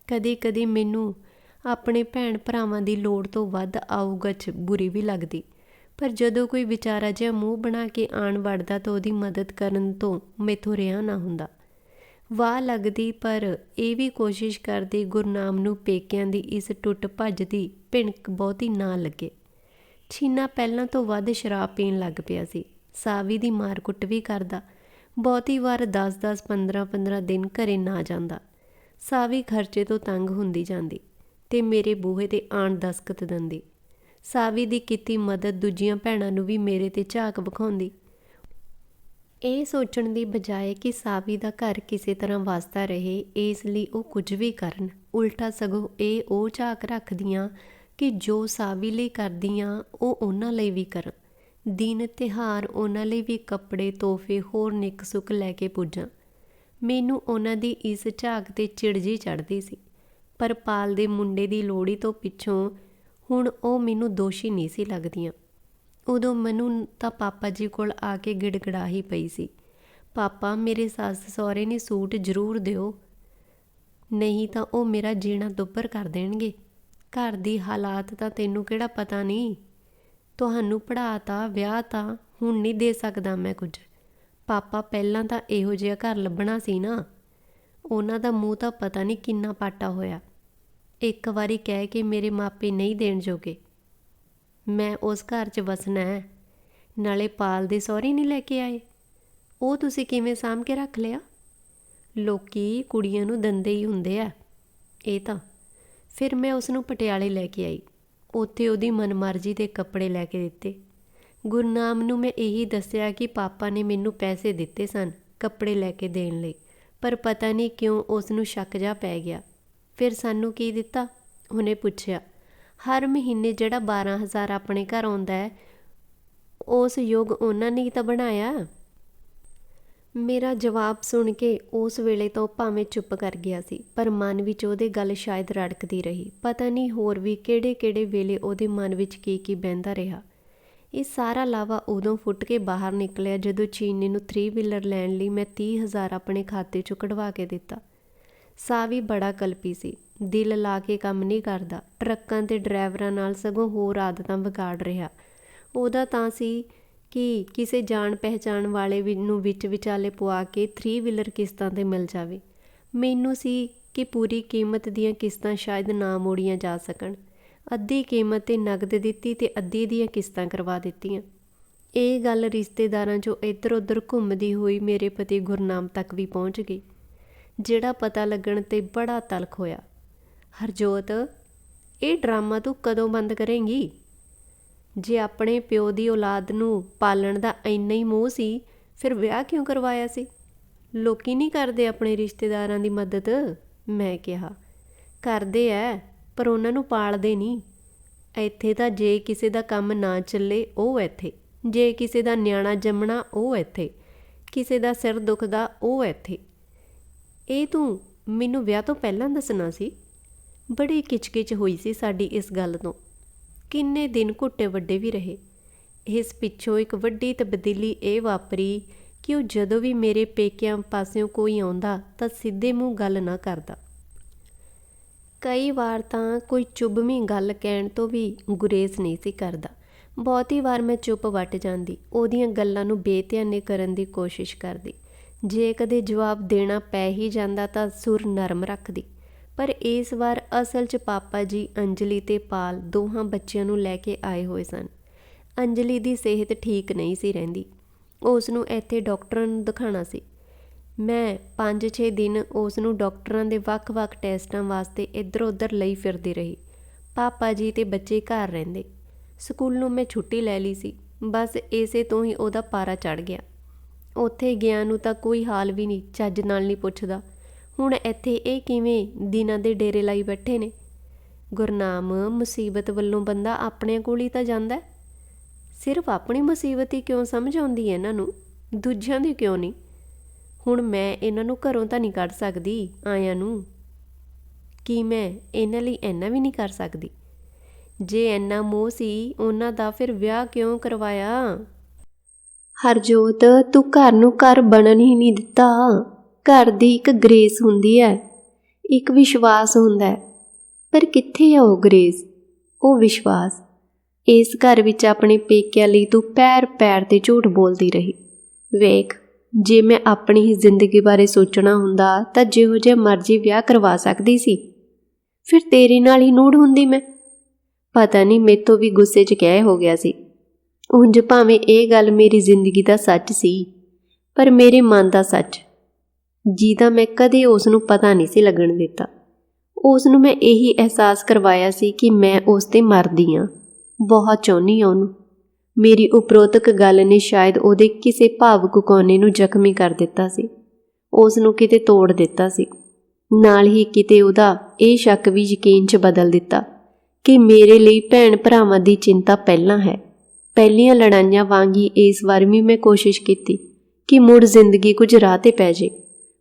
ਕਦੀ-ਕਦੀ ਮੈਨੂੰ ਆਪਣੇ ਭੈਣ ਭਰਾਵਾਂ ਦੀ ਲੋੜ ਤੋਂ ਵੱਧ ਆਊ-ਗਚ ਬੁਰੀ ਵੀ ਲੱਗਦੀ, ਪਰ ਜਦੋਂ ਕੋਈ ਵਿਚਾਰਾ ਜਿਹਾ ਮੂੰਹ ਬਣਾ ਕੇ ਆਣ ਵੜਦਾ ਤਾਂ ਉਹਦੀ ਮਦਦ ਕਰਨ ਤੋਂ ਮੈਥੋਂ ਰਿਹਾ ਨਾ ਹੁੰਦਾ। ਵਾਹ ਲੱਗਦੀ, ਪਰ ਇਹ ਵੀ ਕੋਸ਼ਿਸ਼ ਕਰਦੀ ਗੁਰਨਾਮ ਨੂੰ ਪੇਕਿਆਂ ਦੀ ਇਸ ਟੁੱਟ ਭੱਜ ਦੀ ਭਿਣਕ ਬਹੁਤੀ ਨਾ ਲੱਗੇ। ਛੀਨਾ ਪਹਿਲਾਂ ਤੋਂ ਵੱਧ ਸ਼ਰਾਬ ਪੀਣ ਲੱਗ ਪਿਆ ਸੀ। ਸਾਵੀ ਦੀ ਮਾਰ ਕੁੱਟ ਵੀ ਕਰਦਾ। ਬਹੁਤੀ ਵਾਰ 10-10, 15-15 ਦਿਨ ਘਰੇ ਨਾ ਜਾਂਦਾ। ਸਾਵੀ ਖਰਚੇ ਤੋਂ ਤੰਗ ਹੁੰਦੀ ਜਾਂਦੀ ਅਤੇ ਮੇਰੇ ਬੂਹੇ 'ਤੇ ਆਣ ਦਸਕਤ ਦਿੰਦੀ। ਸਾਵੀ ਦੀ ਕੀਤੀ ਮਦਦ ਦੂਜੀਆਂ ਭੈਣਾਂ ਨੂੰ ਵੀ ਮੇਰੇ 'ਤੇ ਝਾਕ ਵਿਖਾਉਂਦੀ। ਇਹ ਸੋਚਣ ਦੀ ਬਜਾਏ ਕਿ ਸਾਵੀ ਦਾ ਘਰ ਕਿਸੇ ਤਰ੍ਹਾਂ ਵਸਦਾ ਰਹੇ, ਇਸ ਲਈ ਉਹ ਕੁਝ ਵੀ ਕਰਨ, ਉਲਟਾ ਸਗੋਂ ਇਹ ਉਹ ਝਾਕ ਰੱਖਦੀਆਂ ਕਿ ਜੋ ਸਾਵੀ ਲਈ ਕਰਦੀਆਂ ਉਹ ਉਹਨਾਂ ਲਈ ਵੀ ਕਰਾਂ। ਦਿਨ ਤਿਉਹਾਰ, ਉਹਨਾਂ ਲਈ ਵੀ ਕੱਪੜੇ, ਤੋਹਫੇ, ਹੋਰ ਨਿੱਕ ਸੁੱਖ ਲੈ ਕੇ ਪੁੱਜਾਂ। ਮੈਨੂੰ ਉਹਨਾਂ ਦੀ ਇਸ ਝਾਕ 'ਤੇ ਚਿੜ ਜਿਹੀ ਚੜ੍ਹਦੀ ਸੀ, ਪਰ ਪਾਲ ਦੇ ਮੁੰਡੇ ਦੀ ਲੋਹੜੀ ਤੋਂ ਪਿੱਛੋਂ ਹੁਣ ਉਹ ਮੈਨੂੰ ਦੋਸ਼ੀ ਨਹੀਂ ਸੀ ਲੱਗਦੀਆਂ। ਉਦੋਂ ਮੈਨੂੰ ਤਾਂ ਪਾਪਾ ਜੀ ਕੋਲ ਆ ਕੇ ਗਿੜਗੜਾ ਹੀ ਪਈ ਸੀ, ਪਾਪਾ ਮੇਰੇ ਸੱਸ ਸਹੁਰੇ ਨੇ ਸੂਟ ਜ਼ਰੂਰ ਦਿਓ, ਨਹੀਂ ਤਾਂ ਉਹ ਮੇਰਾ ਜੀਣਾ ਦੁੱਭਰ ਕਰ ਦੇਣਗੇ। ਘਰ ਦੀ ਹਾਲਾਤ ਤਾਂ ਤੈਨੂੰ ਕਿਹੜਾ ਪਤਾ ਨਹੀਂ। ਤੁਹਾਨੂੰ ਪੜ੍ਹਾਤਾ, ਵਿਆਹਤਾ, ਹੁਣ ਨਹੀਂ ਦੇ ਸਕਦਾ ਮੈਂ ਕੁਝ। ਪਾਪਾ ਪਹਿਲਾਂ ਤਾਂ ਇਹੋ ਜਿਹਾ ਘਰ ਲੱਭਣਾ ਸੀ ਨਾ। ਉਹਨਾਂ ਦਾ ਮੂੰਹ ਤਾਂ ਪਤਾ ਨਹੀਂ ਕਿੰਨਾ ਪਾਟਾ ਹੋਇਆ। ਇੱਕ ਵਾਰੀ ਕਹਿ ਕੇ ਮੇਰੇ ਮਾਪੇ ਨਹੀਂ ਦੇਣ ਜੋਗੇ। ਮੈਂ ਉਸ ਘਰ 'ਚ ਵਸਣਾ ਹੈ। ਨਾਲੇ ਪਾਲ ਦੇ ਸਹੁਰੇ ਨਹੀਂ ਲੈ ਕੇ ਆਏ, ਉਹ ਤੁਸੀਂ ਕਿਵੇਂ ਸਾਂਭ ਕੇ ਰੱਖ ਲਿਆ? ਲੋਕੀ ਕੁੜੀਆਂ ਨੂੰ ਦਿੰਦੇ ਹੀ ਹੁੰਦੇ ਆ ਇਹ ਤਾਂ। ਫਿਰ ਮੈਂ ਉਸ ਨੂੰ ਪਟਿਆਲੇ ਲੈ ਕੇ ਆਈ। ਉੱਥੇ ਉਹਦੀ ਮਨਮਰਜ਼ੀ ਦੇ ਕੱਪੜੇ ਲੈ ਕੇ ਦਿੱਤੇ। ਗੁਰਨਾਮ ਨੂੰ ਮੈਂ ਇਹੀ ਦੱਸਿਆ ਕਿ ਪਾਪਾ ਨੇ ਮੈਨੂੰ ਪੈਸੇ ਦਿੱਤੇ ਸਨ ਕੱਪੜੇ ਲੈ ਕੇ ਦੇਣ ਲਈ, ਪਰ ਪਤਾ ਨਹੀਂ ਕਿਉਂ ਉਸ ਨੂੰ ਸ਼ੱਕ ਜਿਹਾ ਪੈ ਗਿਆ। ਫਿਰ ਸਾਨੂੰ ਕੀ ਦਿੱਤਾ? ਉਹਨੇ ਪੁੱਛਿਆ। ਹਰ ਮਹੀਨੇ ਜਿਹੜਾ 12,000 ਆਪਣੇ ਘਰ ਆਉਂਦਾ ਹੈ, ਉਸ ਯੋਗ ਉਹਨਾਂ ਨੇ ਤਾਂ ਬਣਾਇਆ। ਮੇਰਾ ਜਵਾਬ ਸੁਣ ਕੇ ਉਸ ਵੇਲੇ ਤੋਂ ਭਾਵੇਂ ਚੁੱਪ ਕਰ ਗਿਆ ਸੀ, ਪਰ ਮਨ ਵਿੱਚ ਉਹਦੇ ਗੱਲ ਸ਼ਾਇਦ ਰੜਕਦੀ ਰਹੀ। ਪਤਾ ਨਹੀਂ ਹੋਰ ਵੀ ਕਿਹੜੇ ਵੇਲੇ ਉਹਦੇ ਮਨ ਵਿੱਚ ਕੀ ਬਹਿੰਦਾ ਰਿਹਾ। ਇਹ ਸਾਰਾ ਲਾਵਾ ਉਦੋਂ ਫੁੱਟ ਕੇ ਬਾਹਰ ਨਿਕਲਿਆ ਜਦੋਂ ਚੀਨੀ ਨੂੰ 3 ਵੀਲਰ ਲੈਣ ਲਈ ਮੈਂ 30,000 ਆਪਣੇ ਖਾਤੇ 'ਚੋਂ ਕਢਵਾ ਕੇ ਦਿੱਤਾ। ਸਾਹ ਵੀ ਬੜਾ ਕਲਪੀ ਸੀ, ਦਿਲ ਲਾ ਕੇ ਕੰਮ ਨਹੀਂ ਕਰਦਾ। ਟਰੱਕਾਂ ਤੇ ਡਰਾਈਵਰਾਂ ਨਾਲ ਸਗੋਂ ਹੋਰ ਆਦਤਾਂ ਵਿਗਾੜ ਰਿਹਾ। ਉਹਦਾ ਤਾਂ ਸੀ ਕਿ ਕਿਸੇ ਜਾਣ ਪਹਿਚਾਣ ਵਾਲੇ ਨੂੰ ਵਿੱਚ ਵਿਚਾਲੇ ਪਵਾ ਕੇ 3 ਵੀਲਰ ਕਿਸ਼ਤਾਂ 'ਤੇ ਮਿਲ ਜਾਵੇ। ਮੈਨੂੰ ਸੀ ਕਿ ਪੂਰੀ ਕੀਮਤ ਦੀਆਂ ਕਿਸ਼ਤਾਂ ਸ਼ਾਇਦ ਨਾ ਮੋੜੀਆਂ ਜਾ ਸਕਣ। ਅੱਧੀ ਕੀਮਤ 'ਤੇ ਨਗਦ ਦਿੱਤੀ ਅਤੇ ਅੱਧੀ ਦੀਆਂ ਕਿਸ਼ਤਾਂ ਕਰਵਾ ਦਿੱਤੀਆਂ। ਇਹ ਗੱਲ ਰਿਸ਼ਤੇਦਾਰਾਂ 'ਚੋਂ ਇੱਧਰ ਉੱਧਰ ਘੁੰਮਦੀ ਹੋਈ ਮੇਰੇ ਪਤੀ ਗੁਰਨਾਮ ਤੱਕ ਵੀ ਪਹੁੰਚ ਗਈ, ਜਿਹੜਾ ਪਤਾ ਲੱਗਣ 'ਤੇ ਬੜਾ ਤਲਖ ਹੋਇਆ। ਹਰਜੋਤ, ਇਹ ਡਰਾਮਾ ਤੂੰ ਕਦੋਂ ਬੰਦ ਕਰੇਂਗੀ? ਜੇ ਆਪਣੇ ਪਿਓ ਦੀ ਔਲਾਦ ਨੂੰ ਪਾਲਣ ਦਾ ਇੰਨਾ ਹੀ ਮੋਹ ਸੀ, ਫਿਰ ਵਿਆਹ ਕਿਉਂ ਕਰਵਾਇਆ ਸੀ? ਲੋਕੀ ਨਹੀਂ ਕਰਦੇ ਆਪਣੇ ਰਿਸ਼ਤੇਦਾਰਾਂ ਦੀ ਮਦਦ। ਮੈਂ ਕਿਹਾ, ਕਰਦੇ ਐ, ਪਰ ਉਹਨਾਂ ਨੂੰ ਪਾਲਦੇ ਨਹੀਂ। ਇੱਥੇ ਤਾਂ ਜੇ ਕਿਸੇ ਦਾ ਕੰਮ ਨਾ ਚੱਲੇ ਉਹ ਇੱਥੇ, ਜੇ ਕਿਸੇ ਦਾ ਨਿਆਣਾ ਜੰਮਣਾ ਉਹ ਇੱਥੇ, ਕਿਸੇ ਦਾ ਸਿਰ ਦੁਖਦਾ ਉਹ ਇੱਥੇ। ਇਹ ਤੂੰ ਮੈਨੂੰ ਵਿਆਹ ਤੋਂ ਪਹਿਲਾਂ ਦੱਸਣਾ ਸੀ। ਬੜੀ ਕਿਚਕਿਚ ਹੋਈ ਸੀ ਸਾਡੀ ਇਸ ਗੱਲ ਤੋਂ। ਕਿੰਨੇ ਦਿਨ ਘੁੱਟੇ ਵੱਡੇ ਵੀ ਰਹੇ। ਇਸ ਪਿੱਛੋਂ ਇੱਕ ਵੱਡੀ ਤਬਦੀਲੀ ਇਹ ਵਾਪਰੀ ਕਿ ਉਹ ਜਦੋਂ ਵੀ ਮੇਰੇ ਪੇਕਿਆਂ ਪਾਸਿਓਂ ਕੋਈ ਆਉਂਦਾ ਤਾਂ ਸਿੱਧੇ ਮੂੰਹ ਗੱਲ ਨਾ ਕਰਦਾ। ਕਈ ਵਾਰ ਤਾਂ ਕੋਈ ਚੁੱਭਵੀਂ ਗੱਲ ਕਹਿਣ ਤੋਂ ਵੀ ਗੁਰੇਜ਼ ਨਹੀਂ ਸੀ ਕਰਦਾ। ਬਹੁਤੀ ਵਾਰ ਮੈਂ ਚੁੱਪ ਵੱਟ ਜਾਂਦੀ, ਉਹਦੀਆਂ ਗੱਲਾਂ ਨੂੰ ਬੇਧਿਆਨੇ ਕਰਨ ਦੀ ਕੋਸ਼ਿਸ਼ ਕਰਦੀ। ਜੇ ਕਦੇ ਜਵਾਬ ਦੇਣਾ ਪੈ ਹੀ ਜਾਂਦਾ ਤਾਂ ਸੁਰ ਨਰਮ ਰੱਖਦੀ। ਪਰ ਇਸ ਵਾਰ ਅਸਲ 'ਚ ਪਾਪਾ ਜੀ ਅੰਜਲੀ ਤੇ ਪਾਲ ਦੋਹਾਂ ਬੱਚਿਆਂ ਨੂੰ ਲੈ ਕੇ ਆਏ ਹੋਏ ਸਨ। ਅੰਜਲੀ ਦੀ ਸਿਹਤ ਠੀਕ ਨਹੀਂ ਸੀ ਰਹਿੰਦੀ। ਉਸ ਨੂੰ ਇੱਥੇ ਡਾਕਟਰਾਂ ਨੂੰ ਦਿਖਾਉਣਾ ਸੀ। ਮੈਂ 5-6 ਦਿਨ ਉਸ ਨੂੰ ਡਾਕਟਰਾਂ ਦੇ ਵੱਖ-ਵੱਖ ਟੈਸਟਾਂ ਵਾਸਤੇ ਇੱਧਰ ਉੱਧਰ ਲਈ ਫਿਰਦੀ ਰਹੀ। ਪਾਪਾ ਜੀ ਤੇ ਬੱਚੇ ਘਰ ਰਹਿੰਦੇ। ਸਕੂਲੋਂ ਮੈਂ ਛੁੱਟੀ ਲੈ ਲਈ ਸੀ। ਬਸ ਇਸੇ ਤੋਂ ਹੀ ਉਹਦਾ ਪਾਰਾ ਚੜ੍ਹ ਗਿਆ। ਉੱਥੇ ਗਿਆ ਨੂੰ ਤਾਂ ਕੋਈ ਹਾਲ ਵੀ ਨਹੀਂ ਚੱਜ ਨਾਲ ਨਹੀਂ ਪੁੱਛਦਾ। ਹੁਣ ਇੱਥੇ ਇਹ ਕਿਵੇਂ ਦਿਨਾਂ ਦੇ ਡੇਰੇ ਲਾਈ ਬੈਠੇ ਨੇ। ਗੁਰਨਾਮ, ਮੁਸੀਬਤ ਵੱਲੋਂ ਬੰਦਾ ਆਪਣੇ ਕੋਲ ਹੀ ਤਾਂ ਜਾਂਦਾ। ਸਿਰਫ ਆਪਣੀ ਮੁਸੀਬਤ ਹੀ ਕਿਉਂ ਸਮਝ ਆਉਂਦੀ ਹੈ ਇਹਨਾਂ ਨੂੰ, ਦੂਜਿਆਂ ਦੀ ਕਿਉਂ ਨਹੀਂ? ਹੁਣ ਮੈਂ ਇਹਨਾਂ ਨੂੰ ਘਰੋਂ ਤਾਂ ਨਹੀਂ ਕੱਢ ਸਕਦੀ ਆਇਆਂ ਨੂੰ। ਕੀ ਮੈਂ ਇਹਨਾਂ ਲਈ ਇੰਨਾ ਵੀ ਨਹੀਂ ਕਰ ਸਕਦੀ? ਜੇ ਇੰਨਾ ਮੋਹ ਸੀ ਉਹਨਾਂ ਦਾ, ਫਿਰ ਵਿਆਹ ਕਿਉਂ ਕਰਵਾਇਆ? ਹਰਜੋਤ, ਤੂੰ ਘਰ ਨੂੰ ਘਰ ਬਣਨ ਹੀ ਨਹੀਂ ਦਿੱਤਾ। ਘਰ ਦੀ ਇੱਕ ਗ੍ਰੇਸ ਹੁੰਦੀ ਹੈ, ਇੱਕ ਵਿਸ਼ਵਾਸ ਹੁੰਦਾ ਹੈ, ਪਰ ਕਿੱਥੇ ਆ ਉਹ ਗ੍ਰੇਸ, ਉਹ ਵਿਸ਼ਵਾਸ? ਇਸ ਘਰ ਵਿੱਚ ਆਪਣੇ ਪੇਕਿਆਂ ਲਈ ਤੂੰ ਪੈਰ ਪੈਰ 'ਤੇ ਝੂਠ ਬੋਲਦੀ ਰਹੀ। ਵੇਖ, ਜੇ ਮੈਂ ਆਪਣੀ ਹੀ ਜ਼ਿੰਦਗੀ ਬਾਰੇ ਸੋਚਣਾ ਹੁੰਦਾ ਤਾਂ ਜਿਹੋ ਜਿਹਾ ਮਰਜ਼ੀ ਵਿਆਹ ਕਰਵਾ ਸਕਦੀ ਸੀ। ਫਿਰ ਤੇਰੇ ਨਾਲ ਹੀ ਨੂੜ ਹੁੰਦੀ ਮੈਂ। ਪਤਾ ਨਹੀਂ ਮੇਤੋਂ ਵੀ ਗੁੱਸੇ 'ਚ ਕਹਿ ਹੋ ਗਿਆ ਸੀ। ਉਂਝ ਭਾਵੇਂ ਇਹ ਗੱਲ ਮੇਰੀ ਜ਼ਿੰਦਗੀ ਦਾ ਸੱਚ ਸੀ, ਪਰ ਮੇਰੇ ਮਨ ਦਾ ਸੱਚ, ਜਿਹਦਾ ਮੈਂ ਕਦੇ ਉਸ ਨੂੰ ਪਤਾ ਨਹੀਂ ਸੀ ਲੱਗਣ ਦਿੱਤਾ। ਉਸ ਨੂੰ ਮੈਂ ਇਹੀ ਅਹਿਸਾਸ ਕਰਵਾਇਆ ਸੀ ਕਿ ਮੈਂ ਉਸ 'ਤੇ ਮਰਦੀ ਹਾਂ, ਬਹੁਤ ਚਾਹੁੰਦੀ ਹਾਂ ਉਹਨੂੰ। ਮੇਰੀ ਉਪਰੋਕਤ ਗੱਲ ਨੇ ਸ਼ਾਇਦ ਉਹਦੇ ਕਿਸੇ ਭਾਵੁਕ ਕੋਨੇ ਨੂੰ ਜ਼ਖਮੀ ਕਰ ਦਿੱਤਾ ਸੀ, ਉਸ ਨੂੰ ਕਿਤੇ ਤੋੜ ਦਿੱਤਾ ਸੀ। ਨਾਲ ਹੀ ਕਿਤੇ ਉਹਦਾ ਇਹ ਸ਼ੱਕ ਵੀ ਯਕੀਨ 'ਚ ਬਦਲ ਦਿੱਤਾ ਕਿ ਮੇਰੇ ਲਈ ਭੈਣ ਭਰਾਵਾਂ ਦੀ ਚਿੰਤਾ ਪਹਿਲਾਂ ਹੈ। ਪਹਿਲੀਆਂ ਲੜਾਈਆਂ ਵਾਂਗ ਹੀ ਇਸ ਵਾਰ ਵੀ ਮੈਂ ਕੋਸ਼ਿਸ਼ ਕੀਤੀ ਕਿ ਮੁੜ ਜ਼ਿੰਦਗੀ ਕੁਝ ਰਾਹ 'ਤੇ ਪੈ ਜੇ,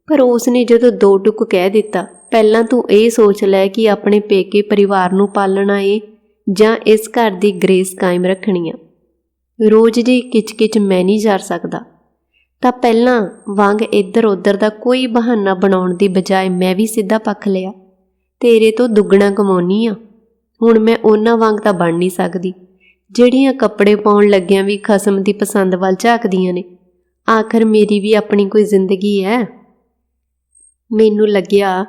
ਪਰ ਉਸ ਨੇ ਜਦੋਂ ਦੋ ਟੁੱਕ ਕਹਿ ਦਿੱਤਾ, ਪਹਿਲਾਂ ਤੂੰ ਇਹ ਸੋਚ ਲੈ ਕਿ ਆਪਣੇ ਪੇਕੇ ਪਰਿਵਾਰ ਨੂੰ ਪਾਲਣਾ ਏ ਜਾਂ ਇਸ ਘਰ ਦੀ ਗ੍ਰੇਸ ਕਾਇਮ ਰੱਖਣੀ ਆ। ਰੋਜ਼ ਦੀ ਕਿਚ-ਕਿਚ ਮੈਂ ਨਹੀਂ ਜਰ ਸਕਦਾ, ਤਾਂ ਪਹਿਲਾਂ ਵਾਂਗ ਇੱਧਰ ਉੱਧਰ ਦਾ ਕੋਈ ਬਹਾਨਾ ਬਣਾਉਣ ਦੀ ਬਜਾਏ ਮੈਂ ਵੀ ਸਿੱਧਾ ਪੱਖ ਲਿਆ। ਤੇਰੇ ਤੋਂ ਦੁੱਗਣਾ ਕਮਾਉਣੀ ਆ, ਹੁਣ ਮੈਂ ਉਹਨਾਂ ਵਾਂਗ ਤਾਂ ਬਣ ਨਹੀਂ ਸਕਦੀ। ਜਿਹੜੀਆਂ ਕੱਪੜੇ ਪਾਉਣ ਲੱਗਿਆਂ ਵੀ ਖਸਮ ਦੀ ਪਸੰਦ ਵੱਲ ਝਾਕਦੀਆਂ ਨੇ। ਆਖਰ ਮੇਰੀ ਵੀ ਆਪਣੀ ਕੋਈ ਜ਼ਿੰਦਗੀ ਹੈ। ਮੈਨੂੰ ਲੱਗਿਆ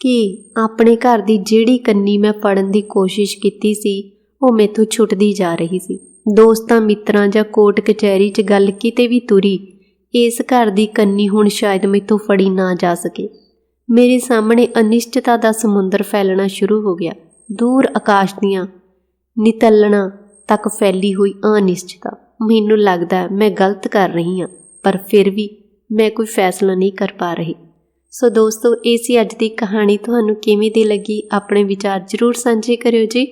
ਕਿ ਆਪਣੇ ਘਰ ਦੀ ਜਿਹੜੀ ਕੰਨੀ ਮੈਂ ਫੜਨ ਦੀ ਕੋਸ਼ਿਸ਼ ਕੀਤੀ ਸੀ ਉਹ ਮੈਥੋਂ ਛੁੱਟਦੀ ਜਾ ਰਹੀ ਸੀ। ਦੋਸਤਾਂ ਮਿੱਤਰਾਂ ਜਾਂ ਕੋਰਟ ਕਚਹਿਰੀ 'ਚ ਗੱਲ ਕਿਤੇ ਵੀ ਤੁਰੀ, ਇਸ ਘਰ ਦੀ ਕੰਨੀ ਹੁਣ ਸ਼ਾਇਦ ਮੈਥੋਂ ਫੜੀ ਨਾ ਜਾ ਸਕੇ। ਮੇਰੇ ਸਾਹਮਣੇ ਅਨਿਸ਼ਚਿਤਤਾ ਦਾ ਸਮੁੰਦਰ ਫੈਲਣਾ ਸ਼ੁਰੂ ਹੋ ਗਿਆ। ਦੂਰ ਆਕਾਸ਼ ਦੀਆਂ ਨਿਤਲਣਾ ਤੱਕ ਫੈਲੀ ਹੋਈ ਅਨਿਸ਼ਚਿਤਤਾ। ਮੈਨੂੰ ਲੱਗਦਾ ਮੈਂ ਗਲਤ ਕਰ ਰਹੀ ਹਾਂ, ਪਰ ਫਿਰ ਵੀ ਮੈਂ ਕੋਈ ਫੈਸਲਾ ਨਹੀਂ ਕਰ ਪਾ ਰਹੀ। ਸੋ ਦੋਸਤੋ, ਇਹ ਸੀ ਅੱਜ ਦੀ ਕਹਾਣੀ। ਤੁਹਾਨੂੰ ਕਿਵੇਂ ਦੀ ਲੱਗੀ? ਆਪਣੇ ਵਿਚਾਰ ਜ਼ਰੂਰ ਸਾਂਝੇ ਕਰਿਓ ਜੀ।